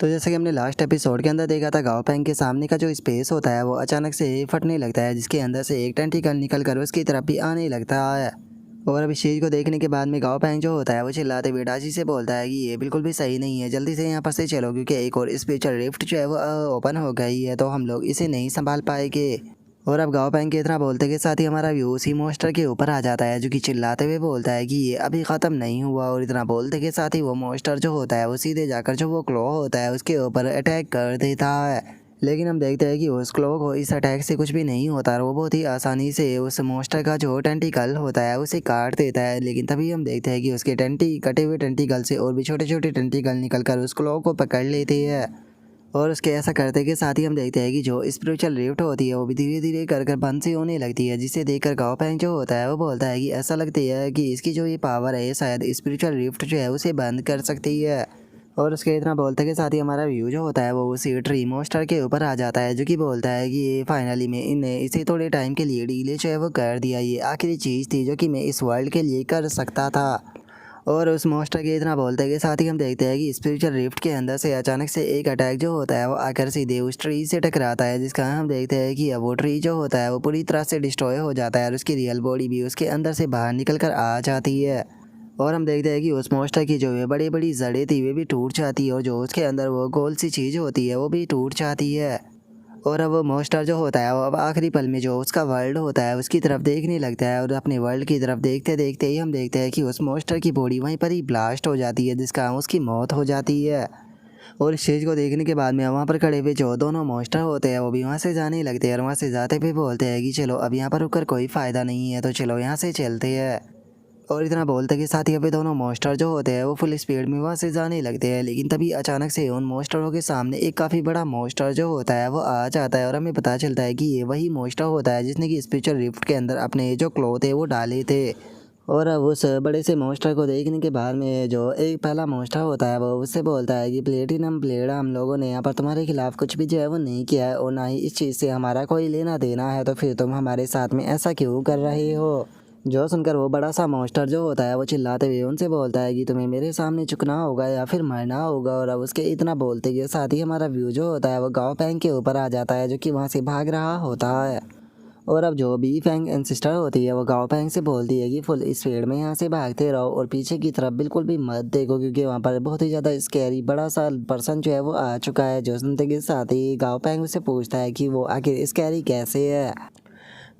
तो जैसे कि हमने लास्ट एपिसोड के अंदर देखा था, गाओ पैंग के सामने का जो स्पेस होता है वो अचानक से फटने लगता है, जिसके अंदर से एक टेंटिकल निकल कर उसकी तरफ भी आने लगता है। और अब इस चीज़ को देखने के बाद में गाओ पैंग जो होता है वो चिल्लाते हुए डाची से बोलता है कि ये बिल्कुल भी सही नहीं है, जल्दी से यहाँ पर से चलो, क्योंकि एक और स्पिरिचुअल रिफ्ट जो है वो ओपन हो गई है, तो हम लोग इसे नहीं संभाल पाएंगे। और अब गाओ पैंग के इतना बोलते के साथ ही हमारा व्यू उसी मोस्टर के ऊपर आ जाता है, जो कि चिल्लाते हुए बोलता है कि ये अभी ख़त्म नहीं हुआ। और इतना बोलते के साथ ही वो मोस्टर जो होता है वो सीधे जाकर जो वो क्लो होता है उसके ऊपर अटैक कर देता है। लेकिन हम देखते हैं कि उस क्लो को इस अटैक से कुछ भी नहीं होता और वो बहुत ही आसानी से उस मोस्टर का जो टेंटिकल होता है उसे काट देता है। लेकिन तभी हम देखते हैं कि उसके कटे हुए टेंटिकल से और भी छोटे छोटे टेंटिकल निकल कर उस क्लो को पकड़ लेते हैं। और उसके ऐसा करते के साथ ही हम देखते हैं कि जो स्पिरिचुअल रिफ्ट होती है वो भी धीरे धीरे कर बंद सी होने लगती है, जिसे देखकर गाओ पैंग जो होता है वो बोलता है कि ऐसा लगता है कि इसकी जो ये पावर है शायद स्पिरिचुअल रिफ्ट जो है उसे बंद कर सकती है। और उसके इतना बोलते के साथ ही हमारा व्यू जो होता है वो उसी ट्री मोस्टर के ऊपर आ जाता है, जो कि बोलता है कि ये फाइनली में इन्हें इसे थोड़े टाइम के लिए डीले जो है वो कर दिया, ये आखिरी चीज़ थी जो कि मैं इस वर्ल्ड के लिए कर सकता था। और उस मोस्टर के इतना बोलते के साथ ही हम देखते हैं कि स्पिरिचुअल रिफ्ट के अंदर से अचानक से एक अटैक जो होता है वो आकर सीधे उस ट्री से टकराता है, जिसका हम देखते हैं कि अब वो ट्री जो होता है वो पूरी तरह से डिस्ट्रॉय हो जाता है और उसकी रियल बॉडी भी उसके अंदर से बाहर निकल कर आ जाती है। और हम देखते हैं कि उस मोस्टर की जो है बड़ी बड़ी जड़ें थी वे भी टूट जाती है और जो उसके अंदर वो गोल सी चीज़ होती है वो भी टूट जाती है। और अब वो मोस्टर जो होता है वो अब आखिरी पल में जो उसका वर्ल्ड होता है उसकी तरफ देखने लगता है और अपने वर्ल्ड की तरफ देखते देखते ही हम देखते हैं कि उस मोस्टर की बॉडी वहीं पर ही ब्लास्ट हो जाती है, जिसका उसकी मौत हो जाती है। और इस चीज़ को देखने के बाद में वहाँ पर खड़े हुए जो दोनों मोस्टर होते हैं वो भी वहाँ से जाने लगते हैं और वहाँ से जाते हुए बोलते हैं कि चलो अब यहाँ पर रुककर कोई फ़ायदा नहीं है, तो चलो यहाँ से चलते हैं। और इतना बोलते के साथ ही अभी दोनों मोस्टर जो होते हैं वो फुल स्पीड में वहाँ से जाने लगते हैं। लेकिन तभी अचानक से उन मोस्टरों के सामने एक काफ़ी बड़ा मोस्टर जो होता है वो आ जाता है और हमें पता चलता है कि ये वही मोस्टर होता है जिसने कि स्पिरिचुअल रिफ्ट के अंदर अपने जो क्लो थे वो डाले थे। और अब उस बड़े से मोस्टर को देखने के बाद में जो एक पहला मोस्टर होता है वो उससे बोलता है कि प्लेटिनम ब्लेड, हम लोगों ने यहाँ पर तुम्हारे खिलाफ कुछ भी जो है वो नहीं किया है और ना ही इस चीज़ से हमारा कोई लेना देना है, तो फिर तुम हमारे साथ में ऐसा क्यों कर रहे हो। जो सुनकर वो बड़ा सा मॉन्स्टर जो होता है वो चिल्लाते हुए उनसे बोलता है कि तुम्हें मेरे सामने झुकना होगा या फिर मरना होगा। और अब उसके इतना बोलते के साथ ही हमारा व्यू जो होता है वो गाओ पैंग के ऊपर आ जाता है, जो कि वहाँ से भाग रहा होता है। और अब जो बी फैंग एंसिस्टर होती है वो गाओ पैंग से बोलती है कि फुल स्पीड में यहाँ से भागते रहो और पीछे की तरफ बिल्कुल भी मत देखो, क्योंकि वहाँ पर बहुत ही ज़्यादा स्कैरी बड़ा सा पर्सन जो है वो आ चुका है। जो सुनते के साथ ही गाओ पैंग उससे पूछता है कि वो आखिर स्कैरी कैसे है।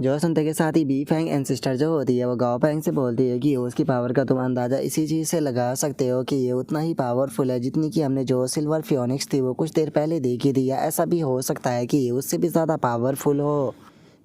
जो सुनते के साथ ही बी फैंग एंसिस्टर जो होती है वो गाओ पैंग से बोलती है कि उसकी पावर का तुम अंदाज़ा इसी चीज़ से लगा सकते हो कि ये उतना ही पावरफुल है जितनी कि हमने जो सिल्वर फियोनिक्स थी वो कुछ देर पहले देखी थी, या ऐसा भी हो सकता है कि ये उससे भी ज़्यादा पावरफुल हो।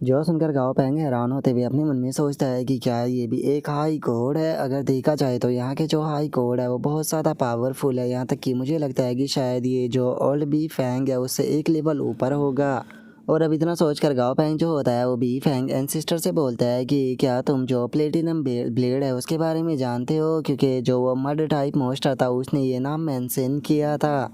जो सुनकर गाओ पैंग हैरान होते हुए अपने मन में सोचता है कि क्या ये भी एक हाई कोड है। अगर देखा जाए तो यहाँ के जो हाई कोड है वो बहुत ज़्यादा पावरफुल है, यहाँ तक कि मुझे लगता है कि शायद ये जो ओल्ड बी फैंग है उससे एक लेवल ऊपर होगा। और अब इतना सोचकर गाओ पैंग जो होता है वो बी फैंग एंसिस्टर से बोलता है कि क्या तुम जो प्लेटिनम ब्लेड है उसके बारे में जानते हो, क्योंकि जो वो मड टाइप मोस्टर था उसने ये नाम मेंशन किया था।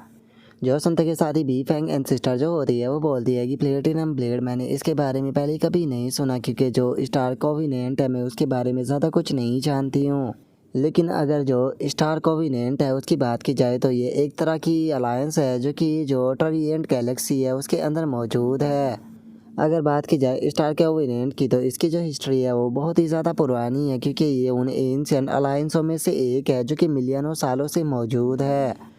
जो सुनते के साथ ही बी फैंग एंसिस्टर जो होती है वो बोलती है कि प्लेटिनम ब्लेड, मैंने इसके बारे में पहले कभी नहीं सुना, क्योंकि जो स्टार कोविनेंट है मैं उसके बारे में ज़्यादा कुछ नहीं जानती हूँ। लेकिन अगर जो स्टार कोविनेंट है उसकी बात की जाए तो ये एक तरह की अलायंस है जो कि जो ट्रायेंट गैलेक्सी है उसके अंदर मौजूद है। अगर बात की जाए स्टार कोविनेंट की तो इसकी जो हिस्ट्री है वो बहुत ही ज़्यादा पुरानी है, क्योंकि ये उन एंशिएंट अलायंसों में से एक है जो कि मिलियनों सालों से मौजूद है।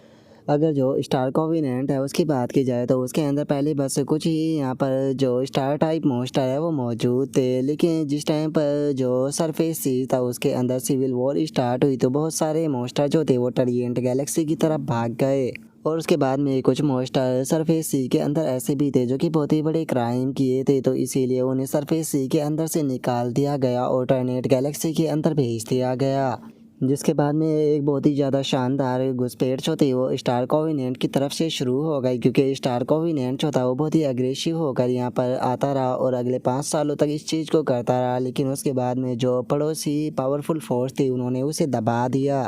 अगर जो स्टार कोविनेंट है उसकी बात की जाए तो उसके अंदर पहले बस कुछ ही यहाँ पर जो स्टार टाइप मोस्टर है वो मौजूद थे, लेकिन जिस टाइम पर जो सरफेस सी था उसके अंदर सिविल वॉर स्टार्ट हुई तो बहुत सारे मोस्टर जो थे वो ट्रायेंट गैलेक्सी की तरफ भाग गए। और उसके बाद में कुछ मोस्टर सरफेस सी के अंदर ऐसे भी थे जो कि बहुत ही बड़े क्राइम किए थे, तो इसीलिए उन्हें सरफेस सी के अंदर से निकाल दिया गया और ट्रायेंट गैलेक्सी के अंदर भेज दिया गया। जिसके बाद में एक बहुत ही ज़्यादा शानदार घुसपैठ जो थी वो स्टार कोविनेंट की तरफ से शुरू हो गई, क्योंकि स्टार कोविनेंट जो था वो बहुत ही अग्रेसिव होकर यहाँ पर आता रहा और अगले 5 सालों तक इस चीज़ को करता रहा। लेकिन उसके बाद में जो पड़ोसी पावरफुल फोर्स थी उन्होंने उसे दबा दिया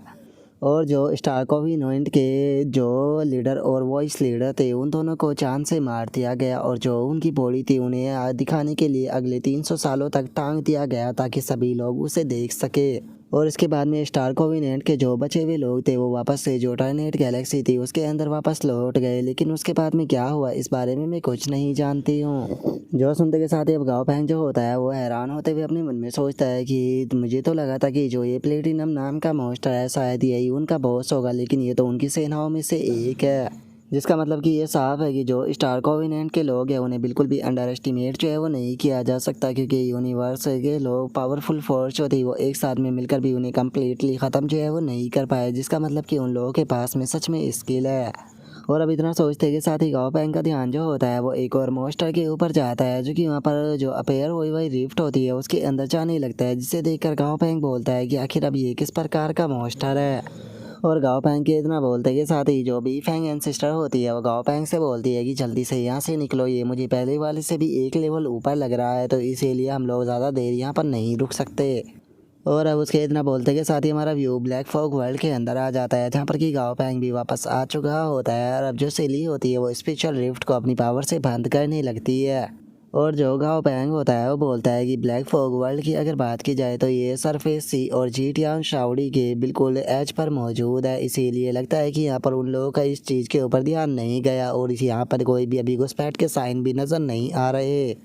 और जो स्टार कोविनेंट के जो लीडर और वॉइस लीडर थे उन दोनों को चांद से मार दिया गया और जो उनकी बॉडी थी उन्हें दिखाने के लिए अगले 300 सालों तक टांग दिया गया ताकि सभी लोग उसे देख सके। और इसके बाद में स्टार कोविनेंट के जो बचे हुए लोग थे वो वापस से जो टर्नेट गैलेक्सी थी उसके अंदर वापस लौट गए, लेकिन उसके बाद में क्या हुआ इस बारे में मैं कुछ नहीं जानती हूँ। जो सुनते के साथ ही अब गाओ पैंग जो होता है वो हैरान होते हुए अपने मन में सोचता है कि मुझे तो लगा था कि जो ये प्लेटिनम नाम का मॉन्स्टर है शायद यही उनका बॉस होगा, लेकिन ये तो उनकी सेनाओं में से एक है। जिसका मतलब कि ये साफ है कि जो स्टार कोविनेंट के लोग हैं उन्हें बिल्कुल भी अंडर एस्टिमेट जो है वो नहीं किया जा सकता, क्योंकि यूनिवर्स के लोग पावरफुल फोर्स जो थी वो एक साथ में मिलकर भी उन्हें कम्प्लीटली ख़त्म जो है वो नहीं कर पाए, जिसका मतलब कि उन लोगों के पास में सच में स्किल है। और अब इतना सोचते के साथ ही गाओ पैंग का ध्यान जो होता है वो एक और मॉन्स्टर के ऊपर जाता है, जो कि वहाँ पर जो अपेयर हुई हुई रिफ्ट होती है उसके अंदर जाने लगता है, जिसे देखकर गाओ पैंग बोलता है कि आखिर अब ये किस प्रकार का मॉन्स्टर है। और गाओ पैंग के इतना बोलते के साथ ही जो बी फैंग एंसेस्टर होती है वो गाओ पैंग से बोलती है कि जल्दी से यहाँ से निकलो, ये मुझे पहले वाले से भी एक लेवल ऊपर लग रहा है, तो इसीलिए हम लोग ज़्यादा देर यहाँ पर नहीं रुक सकते। और अब उसके इतना बोलते के साथ ही हमारा व्यू ब्लैक फॉग वर्ल्ड के अंदर आ जाता है, जहाँ पर कि गाओ पैंग भी वापस आ चुका होता है। और अब जो सेली होती है वो स्पेशल रिफ्ट को अपनी पावर से बंद करने लगती है। और जो गाओ पैंग होता है वो बोलता है कि ब्लैक फॉग वर्ल्ड की अगर बात की जाए तो ये सरफेस सी और जीटियान शाउडी के बिल्कुल एज पर मौजूद है, इसीलिए लगता है कि यहाँ पर उन लोगों का इस चीज़ के ऊपर ध्यान नहीं गया और इस यहाँ पर कोई भी अभी घुसपैठ के साइन भी नज़र नहीं आ रहे।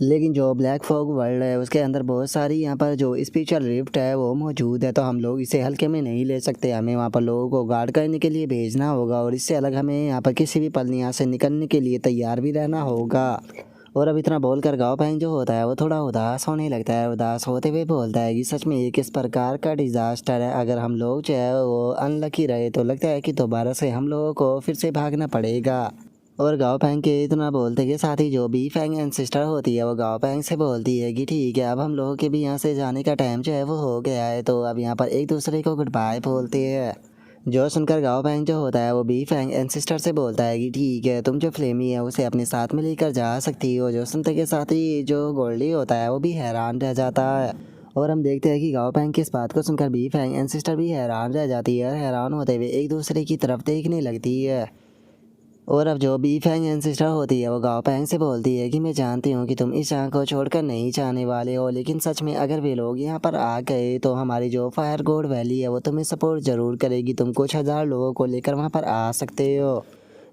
लेकिन जो ब्लैक फॉग वर्ल्ड है उसके अंदर बहुत सारी यहाँ पर जो स्पेशल रिफ्ट है वो मौजूद है, तो हम लोग इसे हल्के में नहीं ले सकते, हमें वहाँ पर लोगों को गार्ड करने के लिए भेजना होगा। और इससे अलग हमें यहाँ पर किसी भी पल यहाँ से निकलने के लिए तैयार भी रहना होगा। और अब इतना बोलकर गाओ पैंग जो होता है वो थोड़ा उदास होने लगता है। उदास होते हुए बोलता है कि सच में ये किस प्रकार का डिज़ास्टर है, अगर हम लोग जो है वो अनलकी रहे तो लगता है कि दोबारा से हम लोगों को फिर से भागना पड़ेगा। और गाओ पैंग के इतना बोलते के साथ ही जो बी फैंग एंसेस्टर होती है वो गाओ पैंग से बोलती है कि ठीक है अब हम लोगों के भी यहाँ से जाने का टाइम जो है वो हो गया है, तो अब यहाँ पर एक दूसरे को गुड बाय बोलते हैं। जो सुनकर गाओ पैंग जो होता है वो बी फैंग एंसेस्टर से बोलता है कि ठीक है तुम जो फ्लेमी है उसे अपने साथ में लेकर जा सकती हो। जो सुनते के साथ ही जो गोल्डी होता है वो भी हैरान रह जाता है। और हम देखते हैं कि गाओ पैंग की इस बात को सुनकर बी फैंग एंसेस्टर भी हैरान रह जाती है और हैरान होते हुए एक दूसरे की तरफ देखने लगती है। और अब जो बी फैंग एंसेस्टर होती है वो गाओ पैंग से बोलती है कि मैं जानती हूँ कि तुम इस जगह को छोड़कर नहीं जाने वाले हो, लेकिन सच में अगर वे लोग यहाँ पर आ गए तो हमारी जो फायर गोड वैली है वो तुम्हें सपोर्ट ज़रूर करेगी, तुम कुछ हज़ार लोगों को लेकर वहाँ पर आ सकते हो।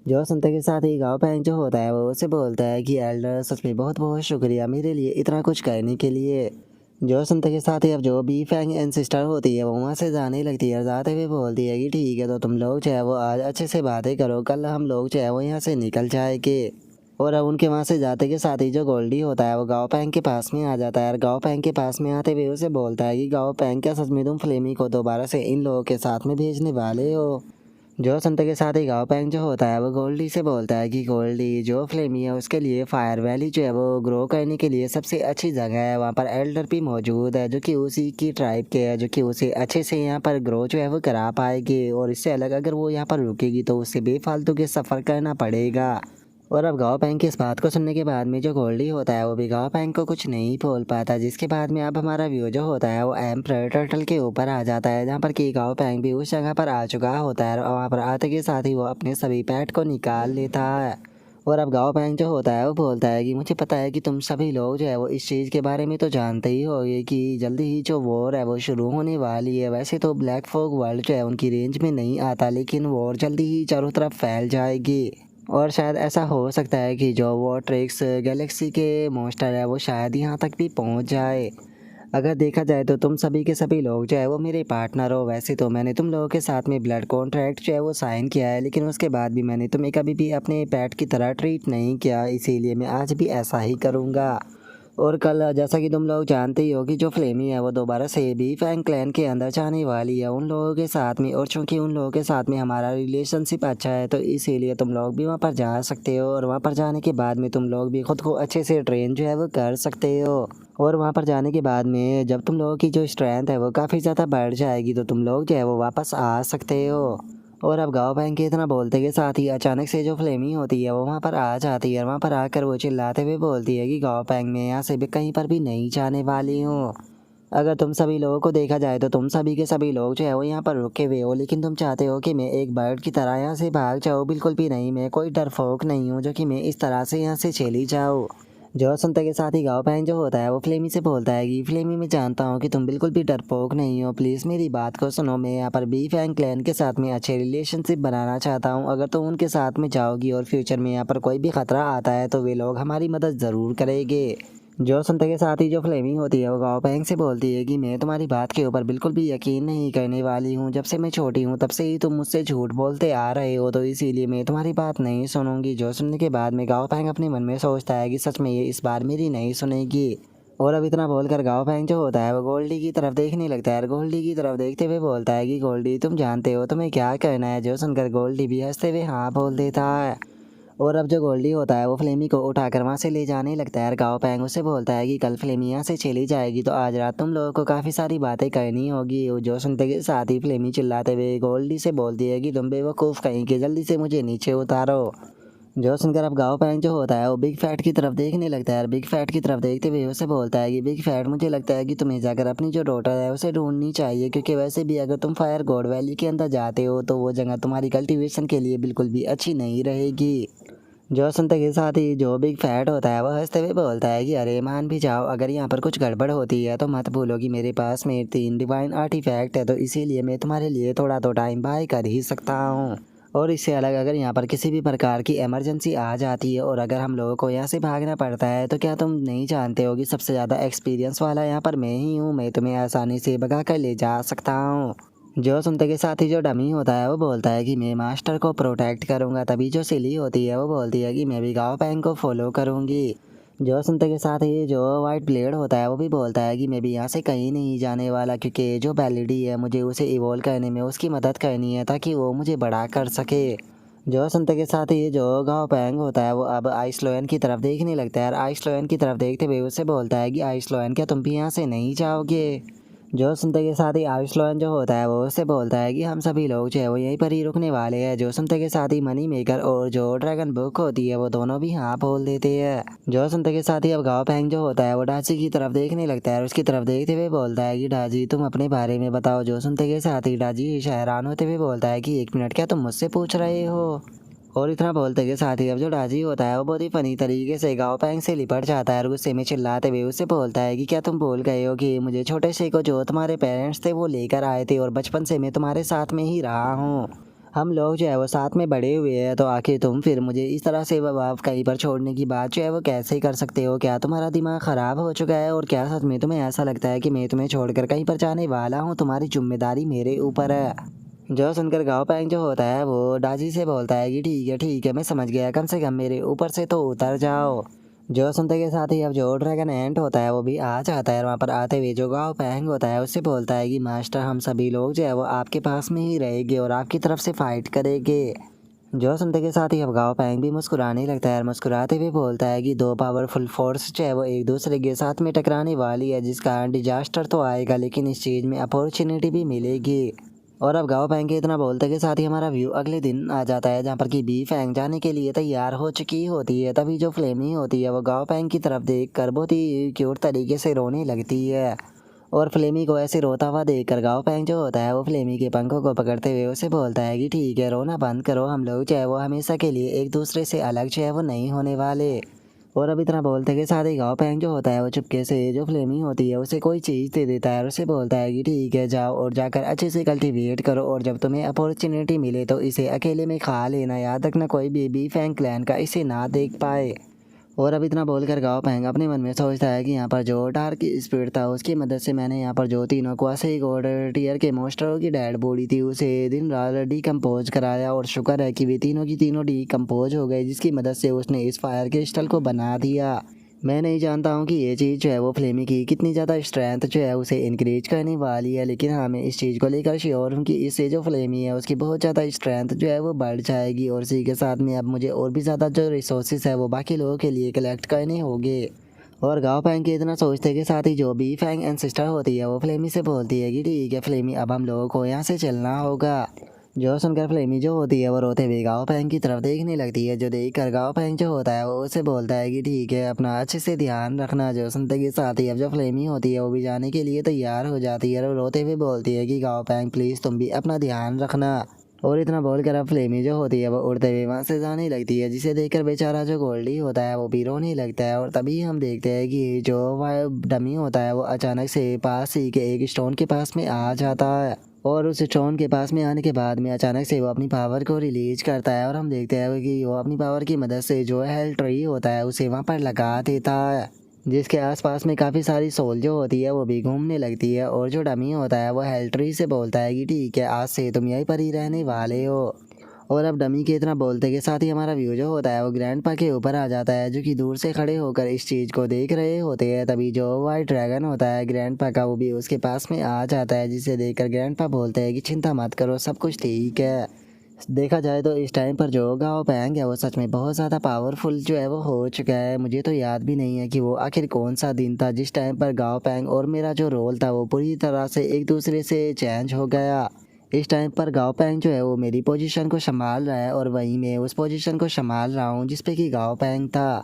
जो सुनते के साथ ही गाओ पैंग जो होता है वो उसे बोलता है कि एल्डर सच में बहुत बहुत शुक्रिया मेरे लिए इतना कुछ करने के लिए। जो सुनते के साथ ही अब जो बी फैंग एंसेस्टर होती है वो वहाँ से जाने लगती है, जाते हुए बोलती है कि ठीक है तो तुम लोग जो है वो आज अच्छे से बातें करो, कल हम लोग जो है वो यहाँ से निकल जाएंगे। और अब उनके वहाँ से जाते के साथ ही जो गोल्डी होता है वो गाओ पैंग के पास में आ जाता है और गाओ पैंग के पास में आते हुए उसे बोलता है कि गाओ पैंग क्या सच में तुम फ्लेमी को दोबारा से इन लोगों के साथ में भेजने वाले हो। जो सुनते के साथ ही गाओ पैंग जो होता है वो गोल्डी से बोलता है कि गोल्डी जो फ्लेमी है उसके लिए फायर वैली जो है वो ग्रो करने के लिए सबसे अच्छी जगह है, वहाँ पर एल्डर भी मौजूद है जो कि उसी की ट्राइब के है, जो कि उसे अच्छे से यहाँ पर ग्रो जो है वो करा पाएगी। और इससे अलग अगर वो यहाँ पर रुकेगी तो उसे बेफालतू के सफ़र करना पड़ेगा। और अब गाओ पैंग की इस बात को सुनने के बाद में जो गोल्डी होता है वो भी गाओ पैंग को कुछ नहीं बोल पाता, जिसके बाद में अब हमारा व्यू जो होता है वो एम्परर टर्टल के ऊपर आ जाता है, जहाँ पर कि गाओ पैंग भी उस जगह पर आ चुका होता है और वहाँ पर आते के साथ ही वो अपने सभी पेट को निकाल लेता है। और अब गाओ पैंग जो होता है वो बोलता है कि मुझे पता है कि तुम सभी लोग जो है वो इस चीज़ के बारे में तो जानते ही होगे कि जल्दी ही जो वॉर है वो शुरू होने वाली है। वैसे तो ब्लैक फॉग वर्ल्ड जो है उनकी रेंज में नहीं आता, लेकिन वॉर जल्दी ही चारों तरफ फैल जाएगी। और शायद ऐसा हो सकता है कि जो वॉट्रिक्स गैलेक्सी के मॉन्स्टर है वो शायद यहाँ तक भी पहुँच जाए। अगर देखा जाए तो तुम सभी के सभी लोग जो है वो मेरे पार्टनर हो। वैसे तो मैंने तुम लोगों के साथ में ब्लड कॉन्ट्रैक्ट जो है वो साइन किया है, लेकिन उसके बाद भी मैंने तुम्हें कभी भी अपने पेट की तरह ट्रीट नहीं किया, इसीलिए मैं आज भी ऐसा ही करूँगा। और कल जैसा कि तुम लोग जानते ही हो कि जो फ्लेमी है वो दोबारा से बी फैंग क्लैन के अंदर जाने वाली है उन लोगों के साथ में, और चूंकि उन लोगों के साथ में हमारा रिलेशनशिप अच्छा है तो इसीलिए तुम लोग भी वहाँ पर जा सकते हो। और वहाँ पर जाने के बाद में तुम लोग भी खुद को अच्छे से ट्रेन जो है वो कर सकते हो। और वहाँ पर जाने के बाद में जब तुम लोगों की जो स्ट्रेंथ है वो काफ़ी ज़्यादा बढ़ जाएगी तो तुम लोग जो है वो वापस आ सकते हो। और अब गाओ पैंग के इतना बोलते के साथ ही अचानक से जो फ्लेमी होती है वो वहाँ पर आ जाती है और वहाँ पर आकर वो चिल्लाते हुए बोलती है कि गाओ पैंग मैं यहाँ से भी कहीं पर भी नहीं जाने वाली हूँ। अगर तुम सभी लोगों को देखा जाए तो तुम सभी के सभी लोग जो है वो यहाँ पर रुके हुए हो, लेकिन तुम चाहते हो कि मैं एक बर्ड की तरह यहाँ से भाग जाऊँ। बिल्कुल भी नहीं, मैं कोई डरपोक नहीं हूँ जो कि मैं इस तरह से यहाँ से चली जाऊँ। जो सुनते के साथ ही गाओ पैंग जो होता है वो फ्लेमी से बोलता है कि फ्लेमी मैं जानता हूँ कि तुम बिल्कुल भी डरपोक नहीं हो, प्लीज़ मेरी बात को सुनो। मैं यहाँ पर बी फैंग क्लैन के साथ में अच्छे रिलेशनशिप बनाना चाहता हूँ। अगर तुम उनके साथ में जाओगी और फ्यूचर में यहाँ पर कोई भी खतरा आता है तो वे लोग हमारी मदद ज़रूर करेंगे। जो सुनते के साथ ही जो फ्लेमी होती है वो गाओ पैंग से बोलती है कि मैं तुम्हारी बात के ऊपर बिल्कुल भी यकीन नहीं करने वाली हूँ। जब से मैं छोटी हूँ तब से ही तुम मुझसे झूठ बोलते आ रहे हो, तो इसीलिए मैं तुम्हारी बात नहीं सुनूंगी। जो सुनने के बाद में गाओ पैंग अपने मन में सोचता है कि सच में ये इस बार मेरी नहीं सुनेगी। और अब इतना बोलकर गाओ पैंग जो होता है वो गोल्डी की तरफ देखने लगता है। गोल्डी की तरफ देखते हुए बोलता है कि गोल्डी तुम जानते हो तुम्हें क्या करना है। जो सुनकर गोल्डी भी हंसते हुए हाँ बोल देता है। और अब जो गोल्डी होता है वो फ्लेमी को उठाकर वहाँ से ले जाने लगता है। गाओ पैंग उससे बोलता है कि कल फ्लेमी यहाँ से चली जाएगी तो आज रात तुम लोगों को काफ़ी सारी बातें करनी होगी। जो सुनते के साथ ही फ्लेमी चिल्लाते हुए गोल्डी से बोलती है कि तुम बेवकूफ़ कहीं के, जल्दी से मुझे नीचे उतारो। जो सुनकर अब गाओ पैंग जो होता है वो बिग फैट की तरफ देखने लगता है। बिग फैट की तरफ देखते हुए उसे बोलता है कि बिग फैट मुझे लगता है कि तुम्हें जाकर अपनी जो डॉटर है उसे ढूंढनी चाहिए, क्योंकि वैसे भी अगर तुम फायर गॉड वैली के अंदर जाते हो तो वो जगह तुम्हारी कल्टीवेशन के लिए बिल्कुल भी अच्छी नहीं रहेगी। जो सुनते के साथ ही जो बिग फैट होता है वह हंसते हुए बोलता है कि अरे मान भी जाओ अगर यहाँ पर कुछ गड़बड़ होती है तो मत भूलो कि मेरे पास में 3 डिवाइन आर्टिफैक्ट है, तो इसीलिए मैं तुम्हारे लिए थोड़ा तो टाइम बाय कर ही सकता हूँ। और इससे अलग अगर यहाँ पर किसी भी प्रकार की इमरजेंसी आ जाती है और अगर हम लोगों को यहाँ से भागना पड़ता है तो क्या तुम नहीं जानते हो कि सबसे ज़्यादा एक्सपीरियंस वाला यहाँ पर मैं ही हूँ। मैं तुम्हें आसानी से भगा कर ले जा सकता हूँ। जो सुनते के साथ ही जो डमी होता है वो बोलता है कि मैं मास्टर को प्रोटेक्ट करूंगा। तभी जो सिली होती है वो बोलती है कि मैं भी गाओ पैंग को फॉलो करूंगी। जो सुनते के साथ ही जो वाइट ब्लेड होता है वो भी बोलता है कि मैं भी यहाँ से कहीं नहीं जाने वाला, क्योंकि जो बैलिडी है मुझे उसे इवॉल्व करने में उसकी मदद करनी है ताकि वो मुझे बड़ा कर सके। जो सुनते के साथ ही जो गाओ पैंग होता है वो अब आइसलोयन की तरफ देखने लगता है और आइसलोयन की तरफ देखते हुए उससे बोलता है कि आइसलोयन क्या तुम भी यहाँ से नहीं जाओगे। जो सुनते के साथ ही आयुष्मान जो होता है वो उससे बोलता है कि हम सभी लोग जो है वो यहीं पर ही रुकने वाले हैं। जो सुनते के साथ ही मनी मेकर और जो ड्रैगन बुक होती है वो दोनों भी हाँ बोल देते हैं। जो सुनते के साथ ही अब गाओ पैंग जो होता है वो डाजी की तरफ देखने लगता है और उसकी तरफ देखते हुए बोलता है कि डाजी तुम अपने बारे में बताओ। जो सुनते के साथ ही डाजी हैरान होते हुए बोलता है कि 1 मिनट, क्या तुम मुझसे पूछ रहे हो। और इतना बोलते के साथ ही अब जो डाजी होता है वो बहुत ही फनी तरीके से गाओ पैंग से लिपट जाता है और गुस्से में चिल्लाते हुए उससे बोलता है कि क्या तुम भूल गए हो कि मुझे छोटे से को जो तुम्हारे पेरेंट्स थे वो लेकर आए थे और बचपन से मैं तुम्हारे साथ में ही रहा हूँ। हम लोग जो है वो साथ में बड़े हुए हैं, तो आखिर तुम फिर मुझे इस तरह से आप कहीं पर छोड़ने की बात जो है वो कैसे कर सकते हो। क्या तुम्हारा दिमाग ख़राब हो चुका है और क्या सच में तुम्हें ऐसा लगता है कि मैं तुम्हें छोड़कर कहीं पर जाने वाला हूँ। तुम्हारी जिम्मेदारी मेरे ऊपर है। जो सुनकर गाओ पैंग जो होता है वो डाजी से बोलता है कि ठीक है मैं समझ गया, कम से कम मेरे ऊपर से तो उतर जाओ। जो सुनते के साथ ही अब जो ड्रैगन एंट होता है वो भी आ जाता है और वहाँ पर आते हुए जो गाओ पैंग होता है उससे बोलता है कि मास्टर हम सभी लोग जो है वो आपके पास में ही रहेंगे और आपकी तरफ से फाइट करेंगे। जो सुनते के साथ ही अब गाओ पैंग भी मुस्कुराने लगता है और मुस्कुराते हुए बोलता है कि 2 पावरफुल फोर्स जो है वो एक दूसरे के साथ में टकराने वाली है, जिस कारण डिजास्टर तो आएगा लेकिन इस चीज़ में अपॉर्चुनिटी भी मिलेगी। और अब गाओ पैंग के इतना बोलते के साथ ही हमारा व्यू अगले दिन आ जाता है, जहाँ पर कि बी फैंग जाने के लिए तैयार हो चुकी होती है। तभी जो फ्लेमी होती है वो गाओ पैंग की तरफ देख कर बहुत ही क्यूट तरीके से रोने लगती है। और फ्लेमी को ऐसे रोता हुआ देखकर गाओ पैंग जो होता है वो फ्लेमी के पंखों को पकड़ते हुए उसे बोलता है कि ठीक है रोना बंद करो, हम लोग जो है वो हमेशा के लिए एक दूसरे से अलग जो है वो नहीं होने वाले। और अब इतना बोलते के साथ ही गाओ पैंग जो होता है वो चुपके से जो फ्लेमी होती है उसे कोई चीज़ दे देता है और उसे बोलता है कि ठीक है जाओ और जाकर अच्छे से कल्टीवेट करो और जब तुम्हें अपॉर्चुनिटी मिले तो इसे अकेले में खा लेना। याद रखना कोई भी बी फैंग क्लैन का इसे ना देख पाए। और अब इतना बोलकर गाओ पैंग अपने मन में सोचता है कि यहाँ पर जो डार्क स्पिरिट था उसकी मदद से मैंने यहाँ पर जो तीनों क्वासी गॉड टीयर के मोस्टरों की डेड बॉडी थी उसे दिन रात डिकम्पोज कराया और शुक्र है कि वे तीनों की तीनों डिकम्पोज हो गए, जिसकी मदद से उसने इस फायर क्रिस्टल को बना दिया। मैं नहीं जानता हूँ कि ये चीज़ जो है वो फ्लेमी की कितनी ज़्यादा स्ट्रेंथ जो है उसे इंक्रीज करने वाली है, लेकिन हाँ मैं इस चीज़ को लेकर श्योर हूँ कि इससे जो फ्लेमी है उसकी बहुत ज़्यादा स्ट्रेंथ जो है वो बढ़ जाएगी और इसी के साथ में अब मुझे और भी ज़्यादा जो रिसोर्सेज है वो बाकी लोगों के लिए कलेक्ट करने होंगे। और गाओ पैंग के इतना सोचते के साथ ही जो बी फैंग एंड सिस्टर होती है वो फ्लेमी से बोलती है कि ठीक है फ्लेमी अब हम लोगों को यहाँ से चलना होगा। जो सुनकर फ्लेमी जो होती है वो रोते हुए गाओ पैंग की तरफ देखने लगती है। जो देख कर गाओ पैंग जो होता है वो उसे बोलता है कि ठीक है अपना अच्छे से ध्यान रखना। जो सुनते के साथ ही अब जो फ्लेमी होती है वो भी जाने के लिए तैयार हो जाती है और रोते हुए बोलती है कि गाओ पैंग प्लीज़ तुम भी अपना ध्यान रखना। और इतना बोलकर अब फ्लेमी जो होती है वो उड़ते हुए वहाँ से जाने लगती है, जिसे देखकर बेचारा जो गोल्डी होता है वो भी रोने लगता है। और तभी हम देखते हैं कि जो वह डमी होता है वो अचानक से पास ही के एक स्टोन के पास में आ जाता है। और उस स्टोन के पास में आने के बाद में अचानक से वो अपनी पावर को रिलीज करता है और हम देखते हैं कि वो अपनी पावर की मदद से जो हेल ट्री होता है उसे वहाँ पर लगा देता है, जिसके आसपास में काफ़ी सारी सोल जो होती है वो भी घूमने लगती है। और जो डमी होता है वो हेल ट्री से बोलता है कि ठीक है, आज से तुम यहीं पर ही रहने वाले हो। और अब डमी के इतना बोलते के साथ ही हमारा व्यू जो होता है वो ग्रैंडपा के ऊपर आ जाता है, जो कि दूर से खड़े होकर इस चीज़ को देख रहे होते हैं। तभी जो वाइट ड्रैगन होता है ग्रैंडपा का वो भी उसके पास में आ जाता है, जिसे देखकर ग्रैंडपा बोलते हैं कि चिंता मत करो, सब कुछ ठीक है। देखा जाए तो इस टाइम पर जो गाओ पैंग है वो सच में बहुत ज़्यादा पावरफुल जो है वो हो चुका है। मुझे तो याद भी नहीं है कि वो आखिर कौन सा दिन था जिस टाइम पर गाओ पैंग और मेरा जो रोल था वो पूरी तरह से एक दूसरे से चेंज हो गया। इस टाइम पर गाओ पैंग जो है वो मेरी पोजीशन को संभाल रहा है और वहीं मैं उस पोजीशन को संभाल रहा हूँ जिस पे कि गाओ पैंग था।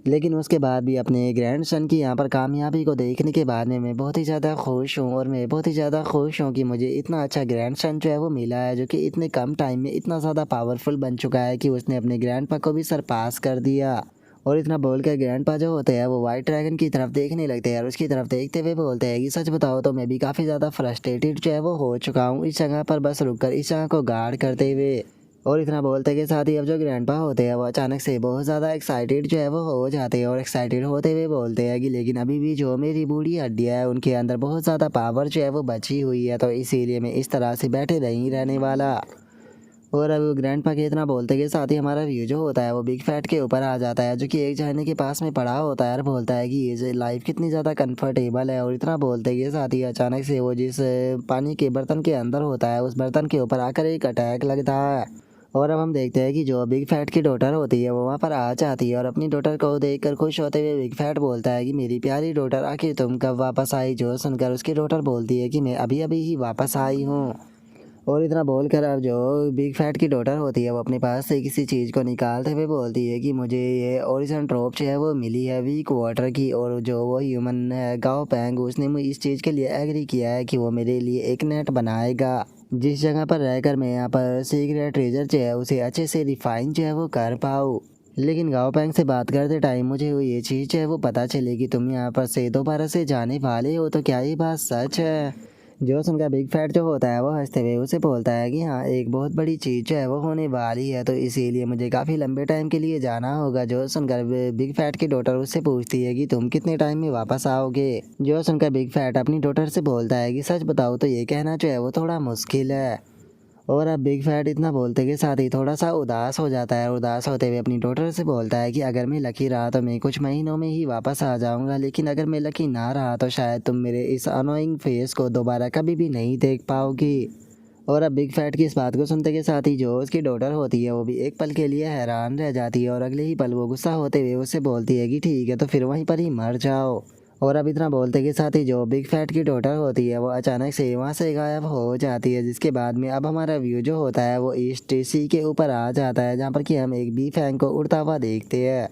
लेकिन उसके बाद भी अपने ग्रैंड सन की यहाँ पर कामयाबी को देखने के बाद में मैं बहुत ही ज़्यादा खुश हूँ। और मैं बहुत ही ज़्यादा खुश हूँ कि मुझे इतना अच्छा ग्रैंड सन जो है वो मिला है, जो कि इतने कम टाइम में इतना ज़्यादा पावरफुल बन चुका है कि उसने अपने ग्रैंड पा को भी सरपास कर दिया। और इतना बोल कर ग्रैंड पा जो होते हैं वो वाइट ड्रैगन की तरफ देखने लगते हैं और उसकी तरफ देखते हुए बोलते हैं कि सच बताओ तो मैं भी काफ़ी ज़्यादा फ्रस्ट्रेटेड जो है वो हो चुका हूँ इस जगह पर बस रुक कर इस जगह को गार्ड करते हुए। और इतना बोलते के साथ ही अब जो ग्रैंडपा होते हैं वो अचानक से बहुत ज़्यादा एक्साइटेड जो है वो हो जाते हैं और एक्साइटेड होते हुए बोलते हैं कि लेकिन अभी भी जो मेरी बूढ़ी हड्डियाँ है उनके अंदर बहुत ज़्यादा पावर जो है वो बची हुई है, तो इसीलिए मैं इस तरह से बैठे नहीं रहने वाला। और अब ग्रैंडपा के इतना बोलते के साथ ही हमारा व्यू जो होता है वो बिग फैट के ऊपर आ जाता है, जो कि एक झरने के पास में पड़ा होता है और बोलता है कि ये लाइफ कितनी ज़्यादा कंफर्टेबल है। और इतना बोलते के साथ ही अचानक से वो जिस पानी के बर्तन के अंदर होता है उस बर्तन के ऊपर आकर एक अटैक लगता है। और अब हम देखते हैं कि जो बिग फैट की डॉटर होती है वो वहाँ पर आ जाती है और अपनी डॉटर को देखकर खुश होते हुए बिग फैट बोलता है कि मेरी प्यारी डॉटर आखिर तुम कब वापस आई। जो सुनकर उसकी डॉटर बोलती है कि मैं अभी अभी ही वापस आई हूँ। और इतना बोलकर अब जो बिग फैट की डॉटर होती है वो अपने पास से किसी चीज़ को निकालते हुए बोलती है कि मुझे ये ओरिजिन ड्रॉप जो है वो मिली है वीक वाटर की। और जो वो ह्यूमन है गाओ पैंग उसने मुझे इस चीज़ के लिए एग्री किया है कि वो मेरे लिए एक नेट बनाएगा जिस जगह पर रहकर मैं यहाँ पर सीक्रेट ट्रेजर जो है उसे अच्छे से रिफाइन जो है वो कर पाऊँ। लेकिन गाओ पैंग से बात करते टाइम मुझे वो ये चीज़ जो है वो पता चली कि तुम यहाँ पर से दोबारा से जाने वाले हो, तो क्या ये बात सच है। जो सुनकर बिग फैट जो होता है वो हंसते हुए उसे बोलता है कि हाँ, एक बहुत बड़ी चीज़ जो है वो होने वाली है, तो इसीलिए मुझे काफ़ी लंबे टाइम के लिए जाना होगा। जो सुनकर बिग फैट की डॉटर उससे पूछती है कि तुम कितने टाइम में वापस आओगे। जो सुनकर बिग फैट अपनी डॉटर से बोलता है कि सच बताओ तो ये कहना जो है वो थोड़ा मुश्किल है। और अब बिग फैट इतना बोलते के साथ ही थोड़ा सा उदास हो जाता है। उदास होते हुए अपनी डॉटर से बोलता है कि अगर मैं लकी रहा तो मैं कुछ महीनों में ही वापस आ जाऊंगा, लेकिन अगर मैं लकी ना रहा तो शायद तुम मेरे इस अनोइंग फेस को दोबारा कभी भी नहीं देख पाओगी। और अब बिग फैट की इस बात को सुनते के साथ ही जो उसकी डॉटर होती है वो भी एक पल के लिए हैरान रह जाती है और अगले ही पल वो गुस्सा होते हुए उससे बोलती है कि ठीक है, तो फिर वहीं पर ही मर जाओ। और अब इतना बोलते के साथ ही जो बिग फैट की डॉटर होती है वो अचानक से वहाँ से गायब हो जाती है, जिसके बाद में अब हमारा व्यू जो होता है वो ईस्ट सी के ऊपर आ जाता है, जहाँ पर कि हम एक बी फैंग को उड़ता हुआ देखते हैं।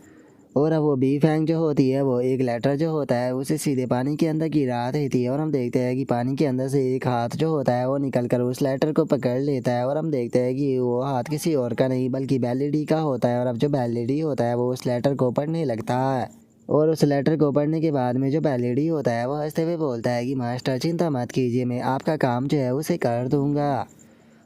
और अब वो बी फैंग जो होती है वो एक लेटर जो होता है उसे सीधे पानी के अंदर गिरा देती है। और हम देखते हैं कि पानी के अंदर से एक हाथ जो होता है वो निकल कर उस लेटर को पकड़ लेता है। और हम देखते हैं कि वो हाथ किसी और का नहीं बल्कि बेलेडी का होता है। और अब जो बेलेडी होता है वो उस लेटर को पढ़ने लगता है। और उस लेटर को पढ़ने के बाद में जो बेलेडी होता है वो हंसते हुए बोलता है कि मास्टर चिंता मत कीजिए, मैं आपका काम जो है उसे कर दूंगा।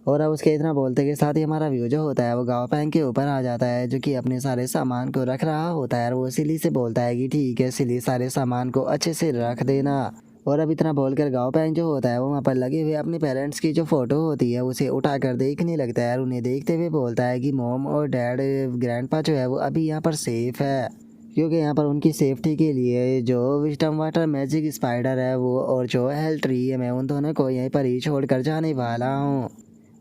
और अब उसके इतना बोलते के साथ ही हमारा व्यू जो होता है वो गाँव पैंग के ऊपर आ जाता है, जो कि अपने सारे सामान को रख रहा होता है। और वो सिली से बोलता है कि ठीक है सिली, सारे सामान को अच्छे से रख देना। और अब इतना बोलकर गाँव पैंग जो होता है वो वहाँ पर लगे हुए अपने पेरेंट्स की जो फ़ोटो होती है उसे उठाकर देखने लगता है और उन्हें देखते हुए बोलता है कि मॉम और डैड ग्रैंडपा जो है वो अभी यहाँ पर सेफ़ है, क्योंकि यहाँ पर उनकी सेफ्टी के लिए जो विजडम वाटर मैजिक स्पाइडर है वो और जो हेल्थ ट्री है मैं उन दोनों को यहीं पर ही छोड़ कर जाने वाला हूँ।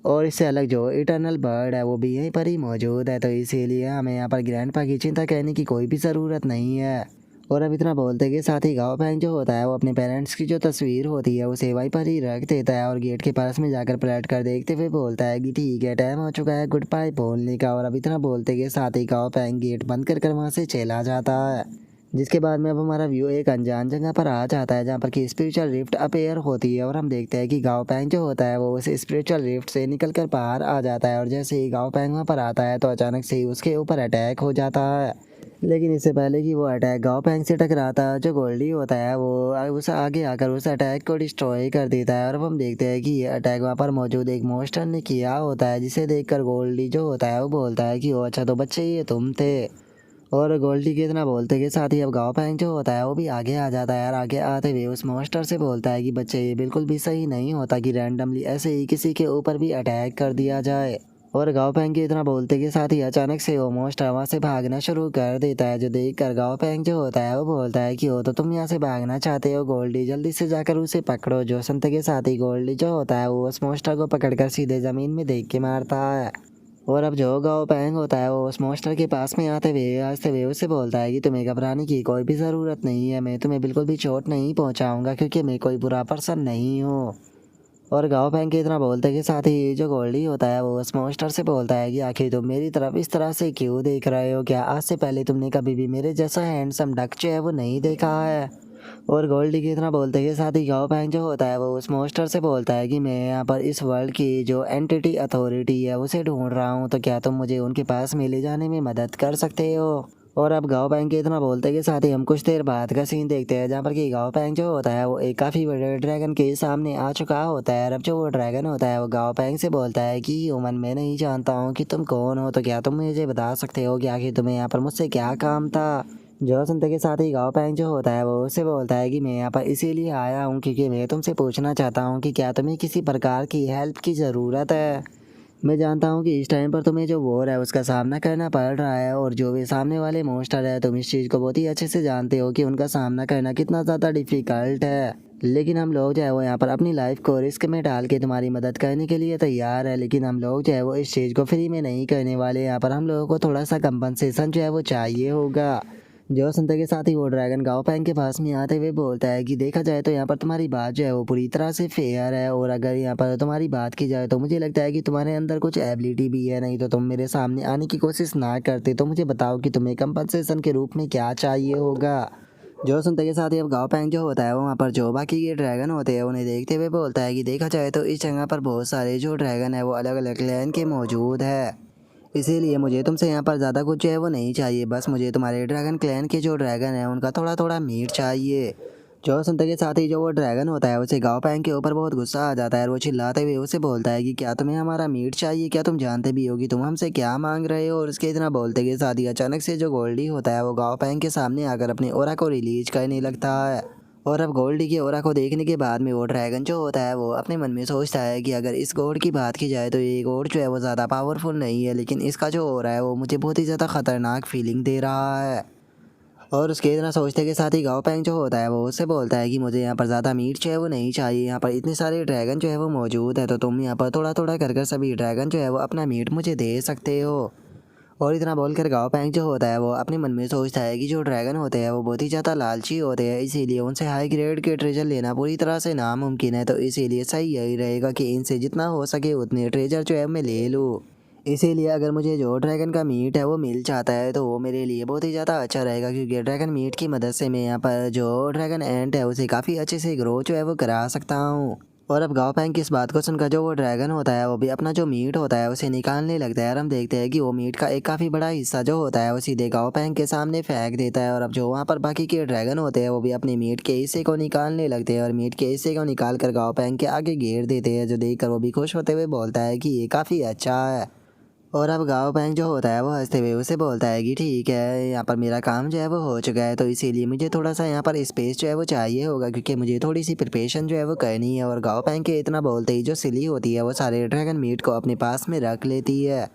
और इससे अलग जो इटर्नल बर्ड है वो भी यहीं पर ही मौजूद है, तो इसीलिए हमें यहाँ पर ग्रैंडपा की चिंता करने की कोई भी ज़रूरत नहीं है। और अब इतना बोलते के साथ ही गाँव पैंग जो होता है वो अपने पेरेंट्स की जो तस्वीर होती है उसे वहीं पर ही रख देता है और गेट के पास में जाकर पलट कर देखते हुए बोलता है कि ठीक है, टाइम हो चुका है गुड बाय बोलने का। और अब इतना बोलते के साथ ही गाँव पैंग गेट बंद कर वहाँ से चला जाता है। जिसके बाद में अब हमारा व्यू एक अनजान जगह पर आ जाता है जहाँ पर कि स्पिरिचुअल रिफ्ट अपीयर होती है और हम देखते हैं कि गाओ पैंग जो होता है वो उस स्पिरिचुअल रिफ्ट से निकल कर बाहर आ जाता है और जैसे ही गाओ पैंग वहाँ पर आता है तो अचानक से ही उसके ऊपर अटैक हो जाता है। लेकिन इससे पहले कि वो अटैक गाओ पैंग से टकराता है जो गोल्डी होता है वो उस आगे आकर उस अटैक को डिस्ट्रॉय कर देता है और अब हम देखते हैं कि ये अटैक वहाँ पर मौजूद एक मॉन्स्टर ने किया होता है जिसे देखकर गोल्डी जो होता है वो बोलता है कि ओ अच्छा तो बच्चे ये तुम थे। और गोल्डी के इतना बोलते के साथ ही अब गाओ पैंग जो होता है वो भी आगे आ जाता है और आगे आते हुए उस मॉन्स्टर से बोलता है कि बच्चे ये बिल्कुल भी सही नहीं होता कि रैंडमली ऐसे ही किसी के ऊपर भी अटैक कर दिया जाए। और गाओ पैंग के इतना बोलते के साथ ही अचानक से वो मॉन्स्टर वहाँ से भागना शुरू कर देता है जो देख कर गाओ पैंग जो होता है वो बोलता है कि हो तो तुम यहाँ से भागना चाहते हो गोल्डी जल्दी से जाकर उसे पकड़ो। जो सुनते के साथ ही गोल्डी जो होता है वो उस मॉन्स्टर को पकड़कर सीधे ज़मीन में देख के मारता है। और अब जो गाओ पैंग होता है वो उस मॉन्स्टर के पास में आते हुए उससे बोलता है कि तुम्हें घबराने की कोई भी ज़रूरत नहीं है, मैं तुम्हें बिल्कुल भी चोट नहीं पहुंचाऊंगा क्योंकि मैं कोई बुरा पर्सन नहीं हूँ। और गाओ पैंग के इतना बोलते के साथ ही जो गोल्डी होता है वो उस मॉन्स्टर से बोलता है कि आखिर तुम मेरी तरफ इस तरह से क्यों देख रहे हो, क्या आज से पहले तुमने कभी भी मेरे जैसा हैंडसम डक जो है वो नहीं देखा है। और गोल्डी की इतना बोलते के साथ ही गाओ पैंग जो होता है वो उस मॉन्स्टर से बोलता है कि मैं यहाँ पर इस वर्ल्ड की जो एंटिटी अथॉरिटी है उसे ढूंढ रहा हूँ, तो क्या तुम मुझे उनके पास में ले जाने में मदद कर सकते हो। और अब गाओ पैंग के इतना बोलते के साथ ही हम कुछ देर बाद का सीन देखते हैं जहाँ पर कि गाओ पैंग जो होता है वो एक काफ़ी बड़े ड्रैगन के सामने आ चुका होता है। और अब जो वो ड्रैगन होता है वो गाओ पैंग से बोलता है कि ह्यूमन मैं नहीं जानता हूँ कि तुम कौन हो, तो क्या तुम मुझे बता सकते हो कि आखिर तुम्हें यहाँ पर मुझसे क्या काम था। जो सुनते के साथ ही गाओ पैंग जो होता है वो उससे बोलता है कि मैं यहाँ पर इसीलिए आया हूँ क्योंकि मैं तुमसे पूछना चाहता हूँ कि क्या तुम्हें किसी प्रकार की हेल्प की ज़रूरत है। मैं जानता हूँ कि इस टाइम पर तुम्हें जो वॉर है उसका सामना करना पड़ रहा है और जो भी सामने वाले मॉन्स्टर है तुम इस चीज़ को बहुत ही अच्छे से जानते हो कि उनका सामना करना कितना ज़्यादा डिफ़िकल्ट है। लेकिन हम लोग जो है वो यहाँ पर अपनी लाइफ को रिस्क में डाल के तुम्हारी मदद करने के लिए तैयार है, लेकिन हम लोग जो है वो इस चीज़ को फ्री में नहीं करने वाले। यहाँ पर हम लोगों को थोड़ा सा कंपनसेशन जो है वो चाहिए होगा। जो सुनते के साथ ही वो ड्रैगन गाओ पैंग के पास में आते हुए बोलता है कि देखा जाए तो यहाँ पर तुम्हारी बात जो है वो पूरी तरह से फेयर है, और अगर यहाँ पर तुम्हारी बात की जाए तो मुझे लगता है कि तुम्हारे अंदर कुछ एबिलिटी भी है, नहीं तो तुम मेरे सामने आने की कोशिश ना करते। तो मुझे बताओ कि तुम्हें कंपनसेशन के रूप में क्या चाहिए होगा। जो सुनते के साथ ही अब गाओ पैंग जो होता है वो वहाँ पर जो बाकी के ड्रैगन होते हैं उन्हें देखते हुए बोलता है कि देखा जाए तो इस जगह पर बहुत सारे जो ड्रैगन है वो अलग अलग क्लैन के मौजूद है, इसीलिए मुझे तुमसे यहाँ पर ज़्यादा कुछ जो है वो नहीं चाहिए, बस मुझे तुम्हारे ड्रैगन क्लैन के जो ड्रैगन है उनका थोड़ा थोड़ा मीट चाहिए। जो सुनते के साथ ही जो वो ड्रैगन होता है उसे गाओ पैंग के ऊपर बहुत गुस्सा आ जाता है और वो चिल्लाते हुए उसे बोलता है कि क्या तुम्हें हमारा मीट चाहिए, क्या तुम जानते भी हो कि तुम हमसे क्या मांग रहे हो। और उसके इतना बोलते के साथ ही अचानक से जो गोल्डी होता है वो गाओ पैंग के सामने आकर अपने ओरा को रिलीज करने लगता है। और अब गोल्डी की ओरा को देखने के बाद में वो ड्रैगन जो होता है वो अपने मन में सोचता है कि अगर इस गोड की बात की जाए तो ये गोड जो है वो ज़्यादा पावरफुल नहीं है, लेकिन इसका जो ओरा है वो मुझे बहुत ही ज़्यादा ख़तरनाक फीलिंग दे रहा है। और उसके इतना सोचते के साथ ही गाओ पैंग जो होता है वो उससे बोलता है कि मुझे यहाँ पर ज़्यादा मीट जो है वो नहीं चाहिए, यहाँ पर इतने सारे ड्रैगन जो है वो मौजूद है, तो तुम यहाँ पर थोड़ा थोड़ा कर सभी ड्रैगन जो है वो अपना मीट मुझे दे सकते हो। और इतना बोलकर गाओ पैंग जो होता है वो अपने मन में सोचता है कि जो ड्रैगन होते हैं वो बहुत ही ज़्यादा लालची होते हैं, इसीलिए उनसे हाई ग्रेड के ट्रेजर लेना पूरी तरह से नामुमकिन है, तो इसीलिए सही यही रहेगा कि इनसे जितना हो सके उतने ट्रेजर जो है मैं ले लूँ। इसीलिए अगर मुझे जो ड्रैगन का मीट है वो मिल जाता है तो वो मेरे लिए बहुत ही ज़्यादा अच्छा रहेगा, क्योंकि ड्रैगन मीट की मदद से मैं यहाँ पर जो ड्रैगन एंट है उसे काफ़ी अच्छे से ग्रो जो है वो करा सकता हूँ। और अब गाओ पैंग की इस बात को सुनकर जो वो ड्रैगन होता है वो भी अपना जो मीट होता है उसे निकालने लगता है और हम देखते हैं कि वो मीट का एक काफ़ी बड़ा हिस्सा जो होता है वो सीधे गाओ पैंग के सामने फेंक देता है। और अब जो वहाँ पर बाकी के ड्रैगन होते हैं वो भी अपने मीट के हिस्से को निकालने लगते हैं और मीट के हिस्से को निकाल कर गाओ पैंग के आगे घेर देते हैं, जो देख कर वो भी खुश होते हुए बोलता है कि ये काफ़ी अच्छा है। और अब गाओ पैंग जो होता है वो हंसते हुए उसे बोलता है कि ठीक है, यहाँ पर मेरा काम जो है वो हो चुका है, तो इसीलिए मुझे थोड़ा सा यहाँ पर स्पेस जो है वो चाहिए होगा, क्योंकि मुझे थोड़ी सी प्रिपरेशन जो है वो करनी है। और गाओ पैंग के इतना बोलते ही जो सिली होती है वो सारे ड्रैगन मीट को अपने पास में रख लेती है।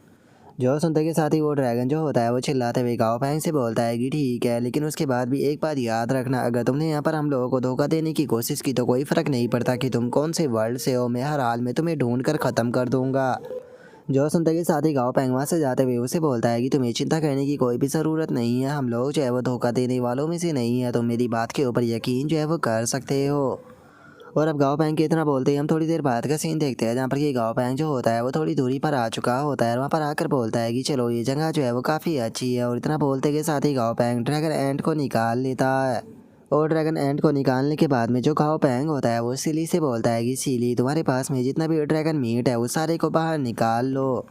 जो सुनते के साथ ही वो ड्रैगन जो होता है वो चिल्लाते हुए गाओ पैंग से बोलता है कि ठीक है, लेकिन उसके बाद भी एक बात याद रखना, अगर तुमने यहाँ पर हम लोगों को धोखा देने की कोशिश की तो कोई फ़र्क नहीं पड़ता कि तुम कौन से वर्ल्ड से हो, मैं हर हाल में तुम्हें ढूंढ कर ख़त्म कर दूंगा। जो सुनते के साथ ही गाओ पैंग वहाँ से जाते हुए उसे बोलता है कि तुम्हें चिंता करने की कोई भी ज़रूरत नहीं है, हम लोग जो है वो धोखा देने वालों में से नहीं है, तुम मेरी बात के ऊपर यकीन जो है वो कर सकते हो। और अब गाओ पैंग के इतना बोलते ही हम थोड़ी देर बाद का सीन देखते हैं जहाँ पर ये गाओ पैंग जो होता है वो थोड़ी दूरी पर आ चुका होता है और वहाँ पर आकर बोलता है कि चलो ये जगह जो है वो काफ़ी अच्छी है। और इतना बोलते के साथ ही गाओ पैंग ड्रैगन एंट को निकाल लेता है। और ड्रैगन एंट को निकालने के बाद में जो गाओ पैंग होता है वो सिली से बोलता है कि सिली तुम्हारे पास में जितना भी ड्रैगन मीट है वो सारे को बाहर निकाल लो।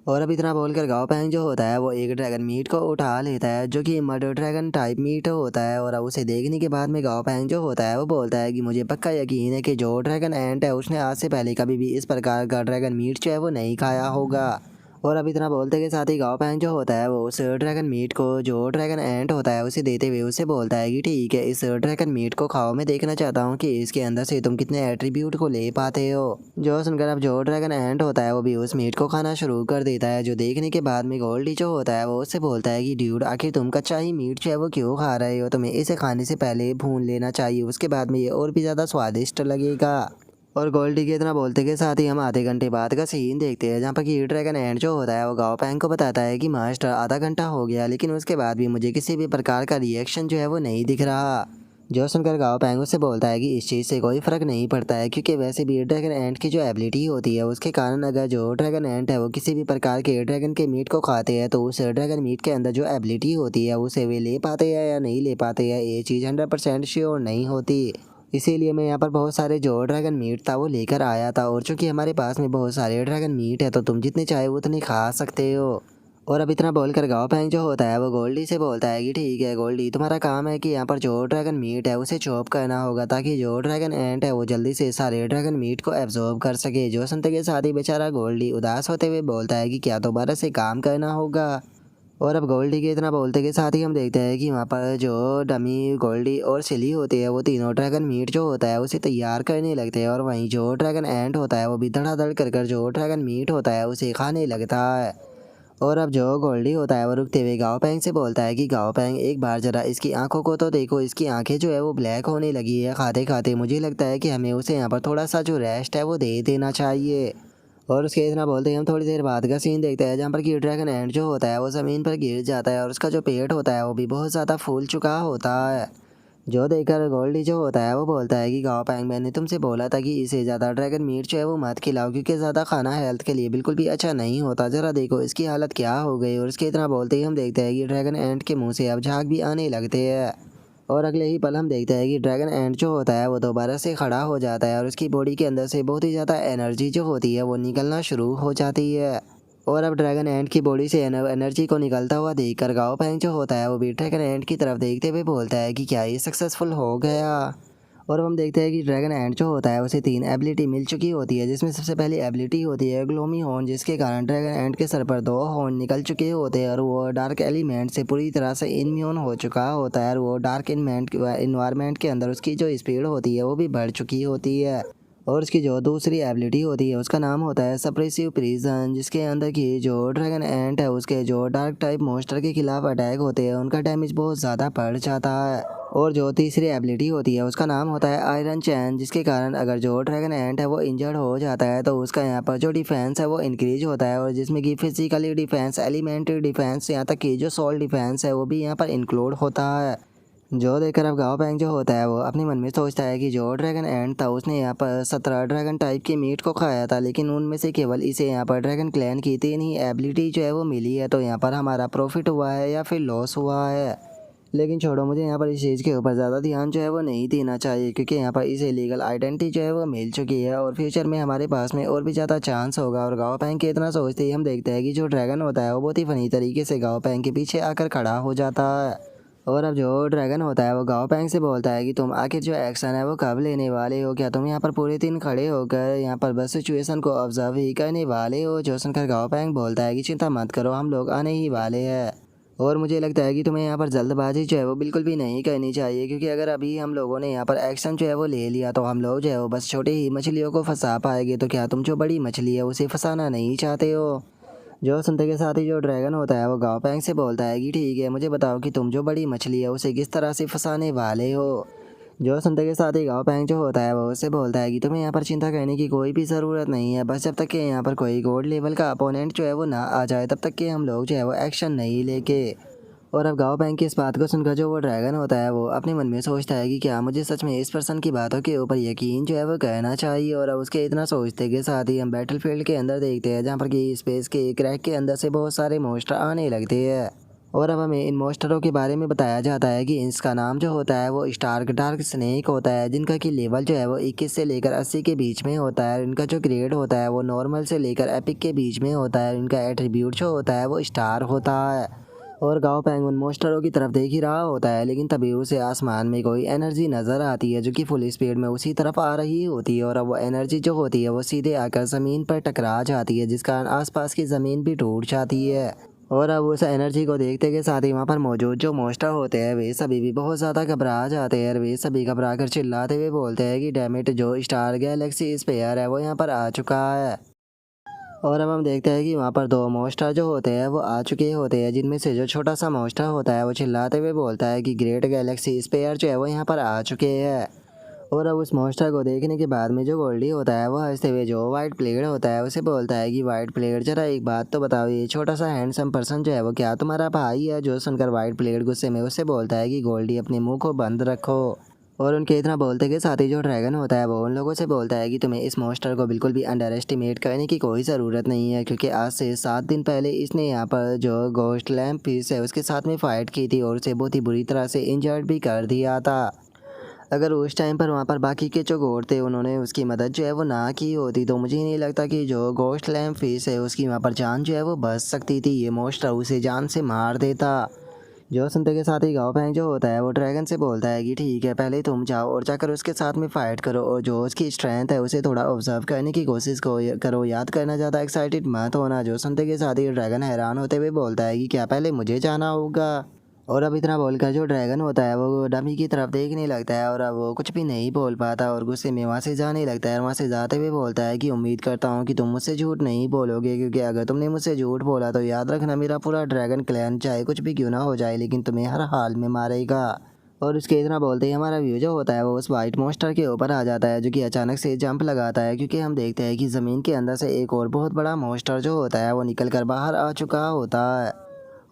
और अब इतना बोलकर गाओ पैंग जो होता है वो एक ड्रैगन मीट को उठा लेता है जो कि मर्डर ड्रैगन टाइप मीट होता है। और अब उसे देखने के बाद में गाओ पैंग जो होता है वो बोलता है कि मुझे पक्का यकीन है कि जो ड्रैगन एंट है उसने आज से पहले कभी भी इस प्रकार का ड्रैगन मीट जो है वो नहीं खाया होगा। और अब इतना बोलते के साथ ही गाओ पैंग जो होता है वो उस ड्रैगन मीट को जो ड्रैगन एंट होता है उसे देते हुए उसे बोलता है कि ठीक है इस ड्रैगन मीट को खाओ, मैं देखना चाहता हूँ कि इसके अंदर से तुम कितने एट्रीब्यूट को ले पाते हो। जो सुनकर अब जो ड्रैगन एंट होता है वो भी उस मीट को खाना शुरू कर देता है। जो देखने के बाद में गोल्डी जो होता है वो उससे बोलता है कि ड्यूड आखिर तुम कच्चा ही मीट जो है वो क्यों खा रहे हो, तुम्हें इसे खाने से पहले भून लेना चाहिए, उसके बाद में ये और भी ज़्यादा स्वादिष्ट लगेगा। और गोल्डी के इतना बोलते के साथ ही हम आधे घंटे बाद का सीन देखते हैं जहाँ पर कि ड्रैगन एंड जो होता है वो गाओ पैंग को बताता है कि मास्टर आधा घंटा हो गया लेकिन उसके बाद भी मुझे किसी भी प्रकार का रिएक्शन जो है वो नहीं दिख रहा। जो सुनकर गाओ पैंग उससे बोलता है कि इस चीज़ से कोई फ़र्क नहीं पड़ता है क्योंकि वैसे भी ड्रैगन एंट की जो एबिलिटी होती है उसके कारण अगर जो ड्रैगन एंट है वो किसी भी प्रकार के ड्रैगन के मीट को खाते हैं तो उस ड्रैगन मीट के अंदर जो एबिलिटी होती है उसे वे ले पाते हैं या नहीं ले पाते हैं, ये चीज़ 100% श्योर नहीं होती। इसीलिए मैं यहाँ पर बहुत सारे जो ड्रैगन मीट था वो लेकर आया था। और चूंकि हमारे पास में बहुत सारे ड्रैगन मीट है तो तुम जितने चाहे उतने खा सकते हो। और अब इतना बोलकर गाओ पैंग जो होता है वो गोल्डी से बोलता है कि ठीक है गोल्डी, तुम्हारा काम है कि यहाँ पर जो ड्रैगन मीट है उसे चॉप करना होगा ताकि जो ड्रैगन एंट है वो जल्दी से सारे ड्रैगन मीट को एब्जॉर्ब कर सके। जो सुनते के साथ ही बेचारा गोल्डी उदास होते हुए बोलता है कि क्या दोबारा से काम करना होगा। और अब गोल्डी के इतना बोलते के साथ ही हम देखते हैं कि वहाँ पर जो डमी गोल्डी और सिली होती है वो तीनों ड्रैगन मीट जो होता है उसे तैयार करने लगते हैं। और वहीं जो ड्रैगन एंट होता है वो भी धड़ाधड़ कर जो ड्रैगन मीट होता है उसे खाने लगता है। और अब जो गोल्डी होता है वो रुकते हुए गाओ पैंग से बोलता है कि गाओ पैंग एक बार ज़रा इसकी आंखों को तो देखो, इसकी आंखें जो है वो ब्लैक होने लगी है खाते खाते, मुझे लगता है कि हमें उसे यहाँ पर थोड़ा सा जो रेस्ट है वो दे देना चाहिए। और उसके इतना बोलते ही हम थोड़ी देर बाद का सीन देखते हैं जहाँ पर कि ड्रैगन एंट जो होता है वो ज़मीन पर गिर जाता है और उसका जो पेट होता है वो भी बहुत ज़्यादा फूल चुका होता है। जो देखकर गोल्डी जो होता है वो बोलता है कि गाओ पैंग, मैंने तुमसे बोला था कि इसे ज़्यादा ड्रैगन मीट जो है वो मत खिलाओ क्योंकि ज़्यादा खाना हेल्थ के लिए बिल्कुल भी अच्छा नहीं होता, ज़रा देखो इसकी हालत क्या हो गई। और उसके इतना बोलते ही हम देखते हैं कि ड्रैगन एंट के मुँह से अब झाग भी आने लगते हैं। और अगले ही पल हम देखते हैं कि ड्रैगन एंट जो होता है वो दोबारा से खड़ा हो जाता है और उसकी बॉडी के अंदर से बहुत ही ज़्यादा एनर्जी जो होती है वो निकलना शुरू हो जाती है। और अब ड्रैगन एंट की बॉडी से एनर्जी को निकलता हुआ देखकर गाओ पैंग जो होता है वो भी ड्रैगन एंट की तरफ देखते हुए बोलता है कि क्या ये सक्सेसफुल हो गया। और अब हम देखते हैं कि ड्रैगन एंट जो होता है उसे 3 एबिलिटी मिल चुकी होती है जिसमें सबसे पहली एबिलिटी होती है ग्लोमी हॉर्न, जिसके कारण ड्रैगन एंट के सर पर 2 हॉर्न निकल चुके होते हैं और वो डार्क एलिमेंट से पूरी तरह से इम्यून हो चुका होता है और वो डार्क इन्वायरमेंट के अंदर उसकी जो स्पीड होती है वो भी बढ़ चुकी होती है। और उसकी जो दूसरी एबिलिटी होती है उसका नाम होता है सप्रेसिव प्रिजन, जिसके अंदर की जो ड्रैगन एंट है उसके जो डार्क टाइप मॉन्स्टर के खिलाफ अटैक होते हैं उनका डैमेज बहुत ज़्यादा बढ़ जाता है। और जो तीसरी एबिलिटी होती है उसका नाम होता है आयरन चैन, जिसके कारण अगर जो ड्रैगन एंट है वो इंजर्ड हो जाता है तो उसका यहाँ पर जो डिफेंस है वो इंक्रीज होता है और जिसमें कि फिजिकली डिफेंस, एलिमेंट्री डिफेंस, यहाँ तक कि जो सोल डिफेंस है वो भी यहाँ पर इंक्लूड होता है। जो देखकर अब गाओ पैंग जो होता है वो अपने मन में सोचता है कि जो ड्रैगन एंट था उसने यहाँ पर 17 ड्रैगन टाइप के मीट को खाया था लेकिन उनमें से केवल इसे यहाँ पर ड्रैगन क्लैन की 3 ही एबिलिटी जो है वो मिली है, तो यहाँ पर हमारा प्रॉफिट हुआ है या फिर लॉस हुआ है। लेकिन छोड़ो, मुझे यहाँ पर इस चीज़ के ऊपर ज़्यादा ध्यान जो है वो नहीं देना चाहिए क्योंकि यहाँ पर इसे लीगल आइडेंटिटी जो है वो मिल चुकी है और फ्यूचर में हमारे पास में और भी ज़्यादा चांस होगा। और गाओ पैंग के इतना सोचते ही हम देखते हैं कि जो ड्रैगन होता है वो बहुत ही फनी तरीके से गाओ पैंग के पीछे आकर खड़ा हो जाता है। और अब जो ड्रैगन होता है वो गाओ पैंग से बोलता है कि तुम आखिर जो एक्शन है वो कब लेने वाले हो, क्या तुम यहाँ पर पूरे दिन खड़े होकर यहाँ पर बस सिचुएशन को ऑब्जर्व ही करने वाले हो। जो सुनकर गाओ पैंग बोलता है कि चिंता मत करो, हम लोग आने ही वाले हैं। और मुझे लगता है कि तुम्हें यहाँ पर जल्दबाजी जो है वो बिल्कुल भी नहीं करनी चाहिए क्योंकि अगर अभी हम लोगों ने यहाँ पर एक्शन जो है वो ले लिया तो हम लोग जो है वो बस छोटी ही मछलियों को फंसा पाएंगे, तो क्या तुम जो बड़ी मछली है उसे फंसाना नहीं चाहते हो। जो सुनते के साथ ही जो ड्रैगन होता है वो गाओ पैंग से बोलता है कि ठीक है, मुझे बताओ कि तुम जो बड़ी मछली है उसे किस तरह से फंसाने वाले हो। जो सुनते के साथ ही गाओ पैंग जो होता है वो उससे बोलता है कि तुम्हें यहाँ पर चिंता करने की कोई भी ज़रूरत नहीं है, बस जब तक कि यहाँ पर कोई गोल्ड लेवल का अपोनेंट जो है वो ना आ जाए तब तक कि हम लोग जो है वो एक्शन नहीं लेके। और अब गाओ पैंग की इस बात को सुनकर जो वो ड्रैगन होता है वो अपने मन में सोचता है कि क्या मुझे सच में इस पर्सन की बातों के ऊपर यकीन जो है वो कहना चाहिए। और अब उसके इतना सोचते के साथ ही हम बैटलफील्ड के अंदर देखते हैं जहाँ पर कि स्पेस के क्रैक के अंदर से बहुत सारे मोस्टर आने लगते हैं। और अब हमें इन मोस्टरों के बारे में बताया जाता है कि इसका नाम जो होता है वो स्टार्क डार्क स्नेक होता है, जिनका कि लेवल जो है वो 21 से लेकर 80 के बीच में होता है। इनका जो ग्रेड होता है वो नॉर्मल से लेकर एपिक के बीच में होता है। इनका एट्रीब्यूट जो होता है वो स्टार होता है। और गाओ पैंग उन मोस्टरों की तरफ देख ही रहा होता है, लेकिन तभी उसे आसमान में कोई एनर्जी नज़र आती है जो कि फुल स्पीड में उसी तरफ आ रही होती है। और अब वो एनर्जी जो होती है वो सीधे आकर ज़मीन पर टकरा जाती है, जिस कारण आसपास की ज़मीन भी टूट जाती है। और अब उस एनर्जी को देखते के साथ ही वहाँ पर मौजूद जो मोस्टर होते हैं वे सभी भी बहुत ज़्यादा घबरा जाते हैं। और वे सभी घबरा कर चिल्लाते हुए बोलते हैं कि डैम इट, जो स्टार गैलेक्सी स्पेयर है वो यहाँ पर आ चुका है। और अब हम देखते हैं कि वहाँ पर दो मोस्टर जो होते हैं वो आ चुके होते हैं, जिनमें से जो छोटा सा मोस्टर होता है वो चिल्लाते हुए बोलता है कि ग्रेट गैलेक्सी स्पेयर जो है वो यहाँ पर आ चुके हैं। और अब उस मोस्टर को देखने के बाद में जो गोल्डी होता है वो हंसते हुए जो वाइट प्लेड होता है उसे बोलता है कि वाइट प्लेड जरा एक बात तो बताओ, ये छोटा सा हैंडसम पर्सन जो है वो क्या तुम्हारा भाई है? जो सुनकर वाइट प्लेड गुस्से में उससे बोलता है कि गोल्डी अपने मुंह को बंद रखो। और उनके इतना बोलते के साथ ही जो ड्रैगन होता है वो उन लोगों से बोलता है कि तुम्हें इस मॉन्स्टर को बिल्कुल भी अंडर एस्टिमेट करने की कोई ज़रूरत नहीं है, क्योंकि आज से 7 दिन पहले इसने यहाँ पर जो गोस्ट लैम्प पीस है उसके साथ में फ़ाइट की थी और उसे बहुत ही बुरी तरह से इंजर्ड भी कर दिया था। अगर उस टाइम पर वहाँ पर बाकी के जो गोड थे उन्होंने उसकी मदद जो है वो ना की होती तो मुझे नहीं लगता कि जो गोस्ट लैम्प फीस है उसकी वहाँ पर जान जो है वो बच सकती थी। ये मॉन्स्टर उसे जान से मार देता। जो सुनते के साथ ही गाओ पैंग जो होता है वो ड्रैगन से बोलता है कि ठीक है, पहले तुम जाओ और जाकर उसके साथ में फ़ाइट करो और जो उसकी स्ट्रेंथ है उसे थोड़ा ऑब्जर्व करने की कोशिश करो, याद करना, ज़्यादा एक्साइटेड मत होना। जो सुनते के साथ ही ड्रैगन हैरान होते हुए बोलता है कि क्या पहले मुझे जाना होगा? और अब इतना बोलकर जो ड्रैगन होता है वो डमी की तरफ देखने लगता है और अब वो कुछ भी नहीं बोल पाता और गुस्से में वहाँ से जाने लगता है। और वहाँ से जाते हुए बोलता है कि उम्मीद करता हूँ कि तुम मुझसे झूठ नहीं बोलोगे, क्योंकि अगर तुमने मुझसे झूठ बोला तो याद रखना मेरा पूरा ड्रैगन क्लैन चाहे कुछ भी क्यों ना हो जाए लेकिन तुम्हें हर हाल में मारेगा। और उसके इतना बोलते ही हमारा व्यू जो होता है वो उस वाइट मॉन्स्टर के ऊपर आ जाता है, जो कि अचानक से जंप लगाता है, क्योंकि हम देखते हैं कि ज़मीन के अंदर से एक और बहुत बड़ा मॉन्स्टर जो होता है वो निकल कर बाहर आ चुका होता है।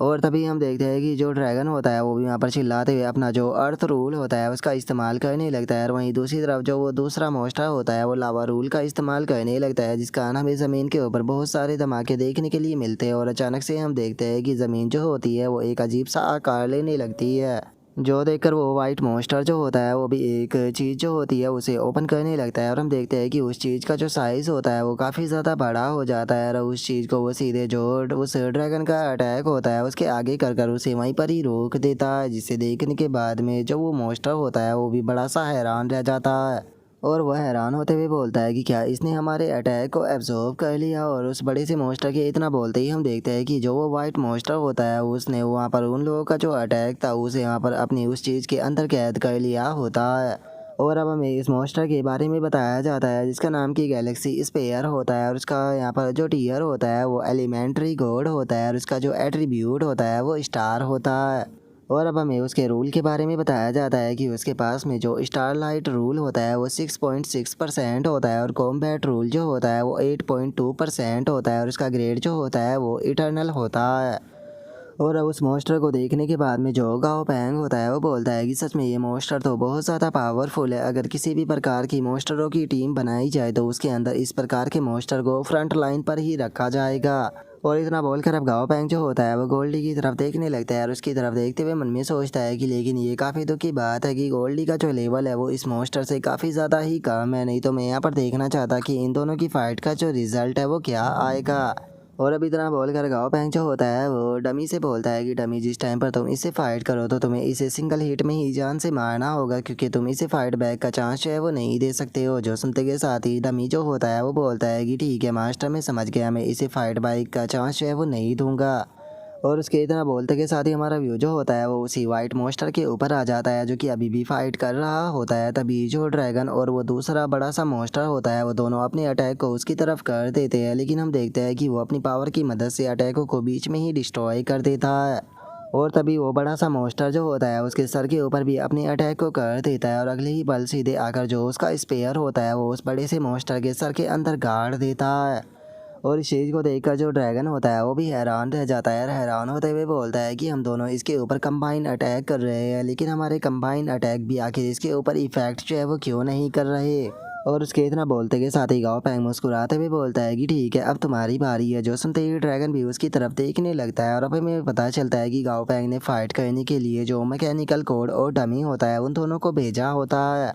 और तभी हम देखते हैं कि जो ड्रैगन होता है वो भी वहाँ पर चिल्लाते हुए अपना जो अर्थ रूल होता है उसका इस्तेमाल करने लगता है। और वहीं दूसरी तरफ जो वो दूसरा मॉन्स्टर होता है वो लावा रूल का इस्तेमाल करने लगता है, जिस कारण हमें ज़मीन के ऊपर बहुत सारे धमाके देखने के लिए मिलते हैं। और अचानक से हम देखते हैं कि ज़मीन जो होती है वो एक अजीब सा आकार लेने लगती है, जो देखकर वो वाइट मॉन्स्टर जो होता है वो भी एक चीज़ जो होती है उसे ओपन करने लगता है। और हम देखते हैं कि उस चीज़ का जो साइज़ होता है वो काफ़ी ज़्यादा बड़ा हो जाता है और उस चीज़ को वो सीधे जो उस ड्रैगन का अटैक होता है उसके आगे कर कर उसे वहीं पर ही रोक देता है, जिसे देखने के बाद में जो वो मॉन्स्टर होता है वो भी बड़ा सा हैरान रह जाता है। और वह हैरान होते हुए बोलता है कि क्या इसने हमारे अटैक को एब्जॉर्ब कर लिया? और उस बड़े से मॉन्स्टर के इतना बोलते ही हम देखते हैं कि जो वो वाइट मॉन्स्टर होता है उसने वहाँ पर उन लोगों का जो अटैक था उसे वहाँ पर अपनी उस चीज़ के अंदर कैद कर लिया होता है। और अब हमें इस मॉन्स्टर के बारे में बताया जाता है जिसका नाम की गैलेक्सी स्पेयर होता है और उसका यहाँ पर जो टीयर होता है वो एलिमेंट्री गॉड होता है और उसका जो एट्रीब्यूट होता है वो स्टार होता है। और अब हमें उसके रूल के बारे में बताया जाता है कि उसके पास में जो स्टारलाइट रूल होता है वो 6.6% होता है और कॉम्बैट रूल जो होता है वो 8.2% होता है और उसका ग्रेड जो होता है वो इटर्नल होता है। और अब उस मॉन्स्टर को देखने के बाद में जो गाओ पैंग होता है वो बोलता है कि सच में ये मॉन्स्टर तो बहुत ज़्यादा पावरफुल है। अगर किसी भी प्रकार की मॉन्स्टरों की टीम बनाई जाए तो उसके अंदर इस प्रकार के मॉन्स्टर को फ्रंट लाइन पर ही रखा जाएगा। और इतना बोलकर अब गाओ पैंग जो होता है वो गोल्डी की तरफ देखने लगता है और उसकी तरफ देखते हुए मन में सोचता है कि लेकिन ये काफ़ी दुख की बात है कि गोल्डी का जो लेवल है वो इस मॉन्स्टर से काफ़ी ज़्यादा ही कम है, नहीं तो मैं यहाँ पर देखना चाहता कि इन दोनों की फ़ाइट का जो रिज़ल्ट है वो क्या आएगा। और अब इतना बोलकर गाओ पैंग जो होता है वो डमी से बोलता है कि डमी, जिस टाइम पर तुम इससे फाइट करो तो तुम्हें इसे सिंगल हिट में ही जान से मारना होगा, क्योंकि तुम इसे फाइट बैक का चांस जो है वो नहीं दे सकते हो। जो सुनते के साथ ही डमी जो होता है वो बोलता है कि ठीक है मास्टर, मैं समझ गया, मैं इसे फाइट बैक का चांस जो है वो नहीं दूंगा। और उसके इतना बोलते के साथ ही हमारा व्यू जो होता है वो उसी वाइट मॉन्स्टर के ऊपर आ जाता है, जो कि अभी भी फाइट कर रहा होता है। तभी जो ड्रैगन और वो दूसरा बड़ा सा मॉन्स्टर होता है वो दोनों अपने अटैक को उसकी तरफ कर देते हैं, लेकिन हम देखते हैं कि वो अपनी पावर की मदद से अटैकों को बीच में ही डिस्ट्रॉय कर देता है। और तभी वो बड़ा सा मॉन्स्टर जो होता है उसके सर के ऊपर भी अपने अटैक को कर देता है और अगले ही पल सीधे आकर जो उसका स्पेयर होता है वो उस बड़े से मॉन्स्टर के सर के अंदर गाड़ देता है। और इस चीज़ को देखकर जो ड्रैगन होता है वो भी हैरान रह जाता है और हैरान होते हुए बोलता है कि हम दोनों इसके ऊपर कंबाइन अटैक कर रहे हैं, लेकिन हमारे कंबाइन अटैक भी आखिर इसके ऊपर इफेक्ट जो है वो क्यों नहीं कर रहे। और उसके इतना बोलते के साथ ही गाओ पैंग मुस्कुराते हुए बोलता है कि ठीक है, अब तुम्हारी बारी है। जो सुनते ही ड्रैगन भी उसकी तरफ देखने लगता है और अब हमें पता चलता है कि गाओ पैंग ने फाइट करने के लिए जो मैकेनिकल कोड और डमी होता है उन दोनों को भेजा होता है।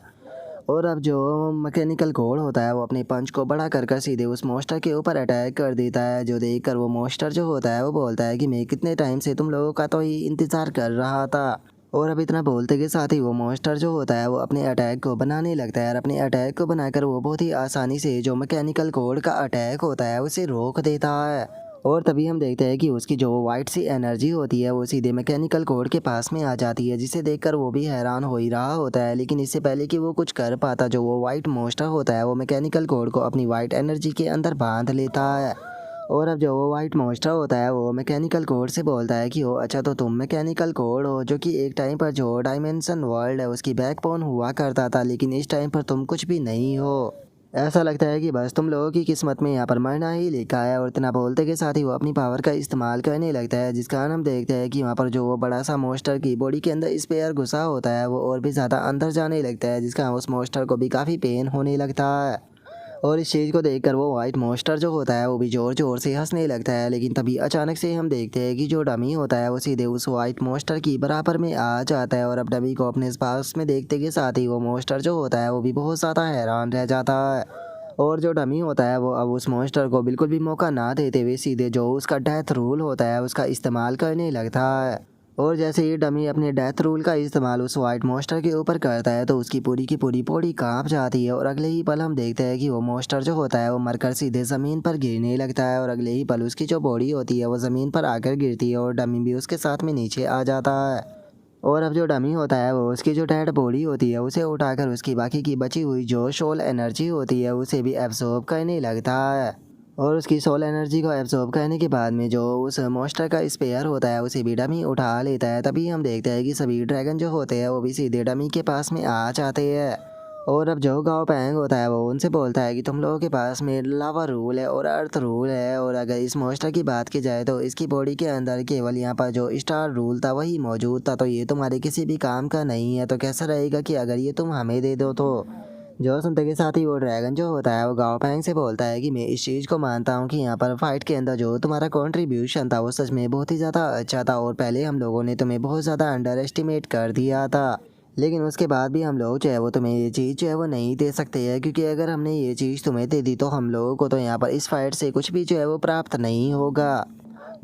और अब जो मैकेनिकल कोड होता है वो अपने पंच को बड़ा कर सीधे उस मोस्टर के ऊपर अटैक कर देता है। जो देखकर वो मोस्टर जो होता है वो बोलता है कि मैं कितने टाइम से तुम लोगों का तो ही इंतज़ार कर रहा था। और अब इतना बोलते के साथ ही वो मोस्टर जो होता है वो अपने अटैक को बनाने लगता है और अपने अटैक को बनाकर वो बहुत ही आसानी से जो मैकेनिकल कोड का अटैक होता है उसे रोक देता है। और तभी हम देखते हैं कि उसकी जो वाइट सी एनर्जी होती है वो सीधे मैकेनिकल कोड के पास में आ जाती है, जिसे देखकर वो भी हैरान हो ही रहा होता है। लेकिन इससे पहले कि वो कुछ कर पाता, जो वो वाइट मोस्टर होता है वो मैकेनिकल कोड को अपनी वाइट एनर्जी के अंदर बांध लेता है। और अब जो वो वाइट मोस्टर होता है वो मैकेनिकल कोड से बोलता है कि ओ अच्छा, तो तुम मैकेनिकल कोड हो जो कि एक टाइम पर जो डायमेंशन वर्ल्ड है उसकी बैकबोन हुआ करता था, लेकिन इस टाइम पर तुम कुछ भी नहीं हो। ऐसा लगता है कि बस तुम लोगों की किस्मत में यहाँ पर मरना ही लिखा है। और इतना बोलते के साथ ही वो अपनी पावर का इस्तेमाल करने लगता है, जिस कारण हम देखते हैं कि वहाँ पर जो वो बड़ा सा मोस्टर की बॉडी के अंदर स्पेयर घुसा होता है वो और भी ज़्यादा अंदर जाने लगता है, जिसका उस मोस्टर को भी काफ़ी पेन होने लगता है। और इस चीज़ को देखकर वो वाइट मोस्टर जो होता है वो भी ज़ोर ज़ोर से हंसने लगता है। लेकिन तभी अचानक से हम देखते हैं कि जो डमी होता है वो सीधे उस वाइट मोस्टर की बराबर में आ जाता है। और अब डमी को अपने पास में देखते के साथ ही वो मोस्टर जो होता है वो भी बहुत ज़्यादा हैरान रह जाता है। और जो डमी होता है वो अब उस मॉन्स्टर को बिल्कुल भी मौका ना देते हुए सीधे जो उसका डेथ रूल होता है उसका इस्तेमाल करने लगता है। और जैसे ही डमी अपने डेथ रूल का इस्तेमाल उस वाइट मॉन्स्टर के ऊपर करता है तो उसकी पूरी की पूरी बॉडी कांप जाती है। और अगले ही पल हम देखते हैं कि वो मॉन्स्टर जो होता है वो मरकर सीधे ज़मीन पर गिरने लगता है। और अगले ही पल उसकी जो बॉडी होती है वो ज़मीन पर आकर गिरती है और डमी भी उसके साथ में नीचे आ जाता है। और अब जो डमी होता है वो उसकी जो डेड बॉडी होती है उसे उठाकर उसकी बाकी की बची हुई जो सोल एनर्जी होती है उसे भी एब्जॉर्ब करने लगता है। और उसकी सोल एनर्जी को एब्जॉर्ब करने के बाद में जो उस मॉन्स्टर का स्पेयर होता है उसे भी डमी उठा लेता है। तभी हम देखते हैं कि सभी ड्रैगन जो होते हैं वो भी सीधे डमी के पास में आ जाते हैं। और अब जो गाओ पैंग होता है वो उनसे बोलता है कि तुम लोगों के पास में लावा रूल है और अर्थ रूल है, और अगर इस मॉन्स्टर की बात की जाए तो इसकी बॉडी के अंदर केवल यहाँ पर जो स्टार रूल था वही मौजूद था, तो ये तुम्हारे किसी भी काम का नहीं है। तो कैसा रहेगा कि अगर ये तुम हमें दे दो। तो जो सुनते के साथ ही वो ड्रैगन जो होता है वो गाओ पैंग से बोलता है कि मैं इस चीज़ को मानता हूँ कि यहाँ पर फाइट के अंदर जो तुम्हारा कंट्रीब्यूशन था वो सच में बहुत ही ज़्यादा अच्छा था, और पहले हम लोगों ने तुम्हें बहुत ज़्यादा अंडर एस्टिमेट कर दिया था, लेकिन उसके बाद भी हम लोग जो है वो तुम्हें ये चीज़ जो है वो नहीं दे सकते हैं, क्योंकि अगर हमने ये चीज़ तुम्हें दे दी तो हम लोगों को तो यहाँ पर इस फाइट से कुछ भी जो है वो प्राप्त नहीं होगा।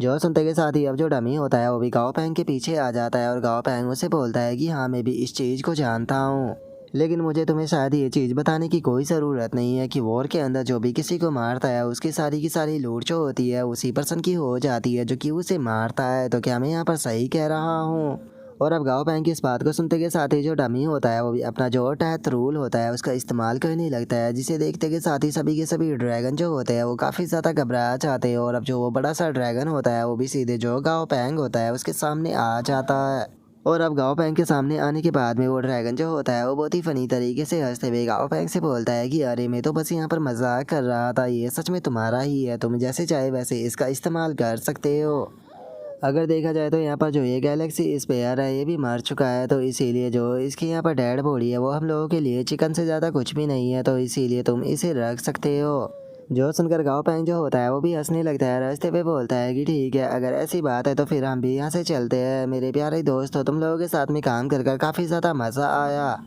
जो सुनते के साथ ही अब जो डमी होता है वो भी गाओ पैंग के पीछे आ जाता है और गाओ पैंग उसे बोलता है कि हाँ, मैं भी इस चीज़ को जानता हूँ, लेकिन मुझे तुम्हें शायद ये चीज़ बताने की कोई ज़रूरत नहीं है कि वॉर के अंदर जो भी किसी को मारता है उसकी सारी की सारी लूट जो होती है उसी पर्सन की हो जाती है जो कि उसे मारता है। तो क्या मैं यहाँ पर सही कह रहा हूँ? और अब गाओ पैंग की इस बात को सुनते के साथ ही जो डमी होता है वो भी अपना जो डेथ रूल होता है उसका इस्तेमाल करने लगता है, जिसे देखते के साथ ही सभी के सभी ड्रैगन जो होते हैं वो काफ़ी ज़्यादा घबरा जाते हैं। और अब जो वो बड़ा सा ड्रैगन होता है वो भी सीधे जो गाओ पैंग होता है उसके सामने आ जाता है। और अब गाओ पैंग के सामने आने के बाद में वो ड्रैगन जो होता है वो बहुत ही फनी तरीके से हंसते हुए गाओ पैंग से बोलता है कि अरे, मैं तो बस यहाँ पर मजाक कर रहा था, ये सच में तुम्हारा ही है, तुम जैसे चाहे वैसे इसका इस्तेमाल कर सकते हो। अगर देखा जाए तो यहाँ पर जो ये गैलेक्सी स्पेयर है ये भी मर चुका है, तो इसीलिए जो इसकी यहाँ पर डेड बॉडी है वो हम लोगों के लिए चिकन से ज़्यादा कुछ भी नहीं है, तो इसीलिए तुम इसे रख सकते हो। जो सुनकर गाओ पैंग जो होता है वो भी हंसने लगता है, रास्ते पे बोलता है कि ठीक है, अगर ऐसी बात है तो फिर हम भी यहाँ से चलते हैं। मेरे प्यारे दोस्तों, तुम लोगों के साथ में काम कर काफ़ी ज़्यादा मज़ा आया।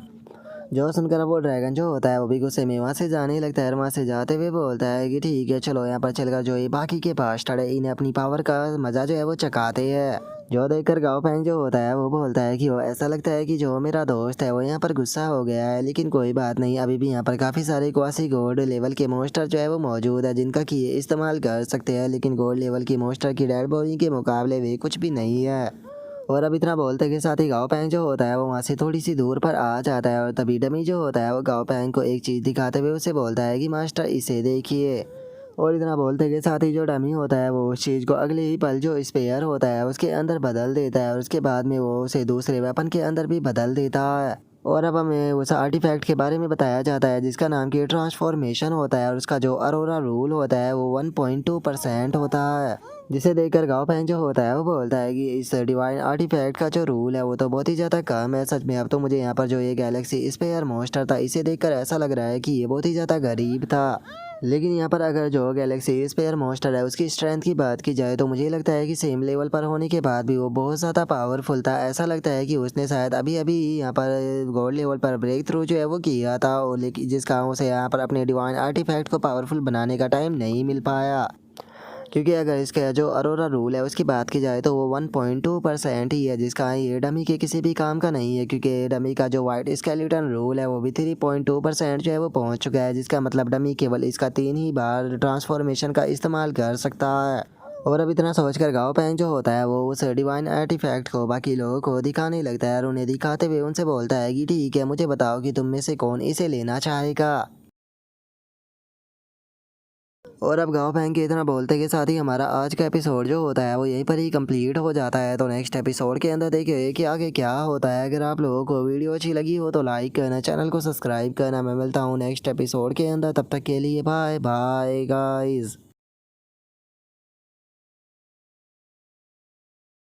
जो सुनकर अब वो ड्रैगन जो होता है वो भी गुस्से में वहाँ से जाने लगता है और वहाँ से जाते हुए बोलता है कि ठीक है, चलो यहाँ पर चलकर जो ये बाकी के पास खड़े इन्हें अपनी पावर का मज़ा जो है वो चखाते हैं। जो देखकर गाओ पैंग जो होता है वो बोलता है कि वो ऐसा लगता है कि जो मेरा दोस्त है वो यहाँ पर गुस्सा हो गया है, लेकिन कोई बात नहीं, अभी भी यहाँ पर काफ़ी सारे क्वासी गोल्ड लेवल के मोस्टर जो है वो मौजूद है जिनका कि ये इस्तेमाल कर सकते हैं, लेकिन गोल्ड लेवल की मोस्टर की डेड बॉडी के मुकाबले वे कुछ भी नहीं है। और अब इतना बोलते के साथ ही गाओ पैंग जो होता है वो वहाँ से थोड़ी सी दूर पर आ जाता है, और तभी डमी जो होता है वो गाओ पैंग को एक चीज़ दिखाते हुए उसे बोलता है कि मास्टर, इसे देखिए। और इतना बोलते के साथ ही जो डमी होता है वो उस चीज़ को अगले ही पल जो स्पेयर होता है उसके अंदर बदल देता है, और उसके बाद में वो उसे दूसरे वेपन के अंदर भी बदल देता है। और अब हमें उस आर्टिफैक्ट के बारे में बताया जाता है जिसका नाम की ट्रांसफॉर्मेशन होता है और उसका जो अरोरा रूल होता है वो 1.2% होता है। जिसे देखकर गाओ पैंग जो होता है वो बोलता है कि इस डिवाइन आर्टिफैक्ट का जो रूल है वो तो बहुत ही ज़्यादा कम है। सच में अब तो मुझे यहाँ पर जो ये गैलेक्सी स्पेयर मॉन्स्टर था इसे देखकर ऐसा लग रहा है कि ये बहुत ही ज़्यादा गरीब था। लेकिन यहाँ पर अगर जो गैलेक्सी स्पेयर मॉन्स्टर है उसकी स्ट्रेंथ की बात की जाए तो मुझे लगता है कि सेम लेवल पर होने के बाद भी वो बहुत ज़्यादा पावरफुल था। ऐसा लगता है कि उसने शायद अभी अभी यहाँ पर गॉड लेवल पर ब्रेक थ्रू जो है वो किया था और लेकिन जिसका उसे यहाँ पर अपने डिवाइन आर्टिफैक्ट को पावरफुल बनाने का टाइम नहीं मिल पाया। क्योंकि अगर इसका जो अरोरा रूल है उसकी बात की जाए तो वो 1.2% ही है जिसका ये डमी के किसी भी काम का नहीं है। क्योंकि डमी का जो वाइट स्केलेटन रूल है वो भी 3.2% जो है वो पहुंच चुका है जिसका मतलब डमी केवल इसका 3 ही बार ट्रांसफॉर्मेशन का इस्तेमाल कर सकता है। और अब इतना सोचकर गाओ पैंग जो होता है वो उस डिवाइन आर्टिफैक्ट को बाकी लोगों को दिखाने लगता है और उन्हें दिखाते हुए उनसे बोलता है कि ठीक है, मुझे बताओ कि तुम में से कौन इसे लेना चाहेगा। और अब गाँव पैंग के इतना बोलते के साथ ही हमारा आज का एपिसोड जो होता है वो यहीं पर ही कंप्लीट हो जाता है। तो नेक्स्ट एपिसोड के अंदर देखिए कि आगे क्या होता है। अगर आप लोगों को वीडियो अच्छी लगी हो तो लाइक करना, चैनल को सब्सक्राइब करना। मैं मिलता हूँ नेक्स्ट एपिसोड के अंदर, तब तक के लिए बाय बाय गाइज।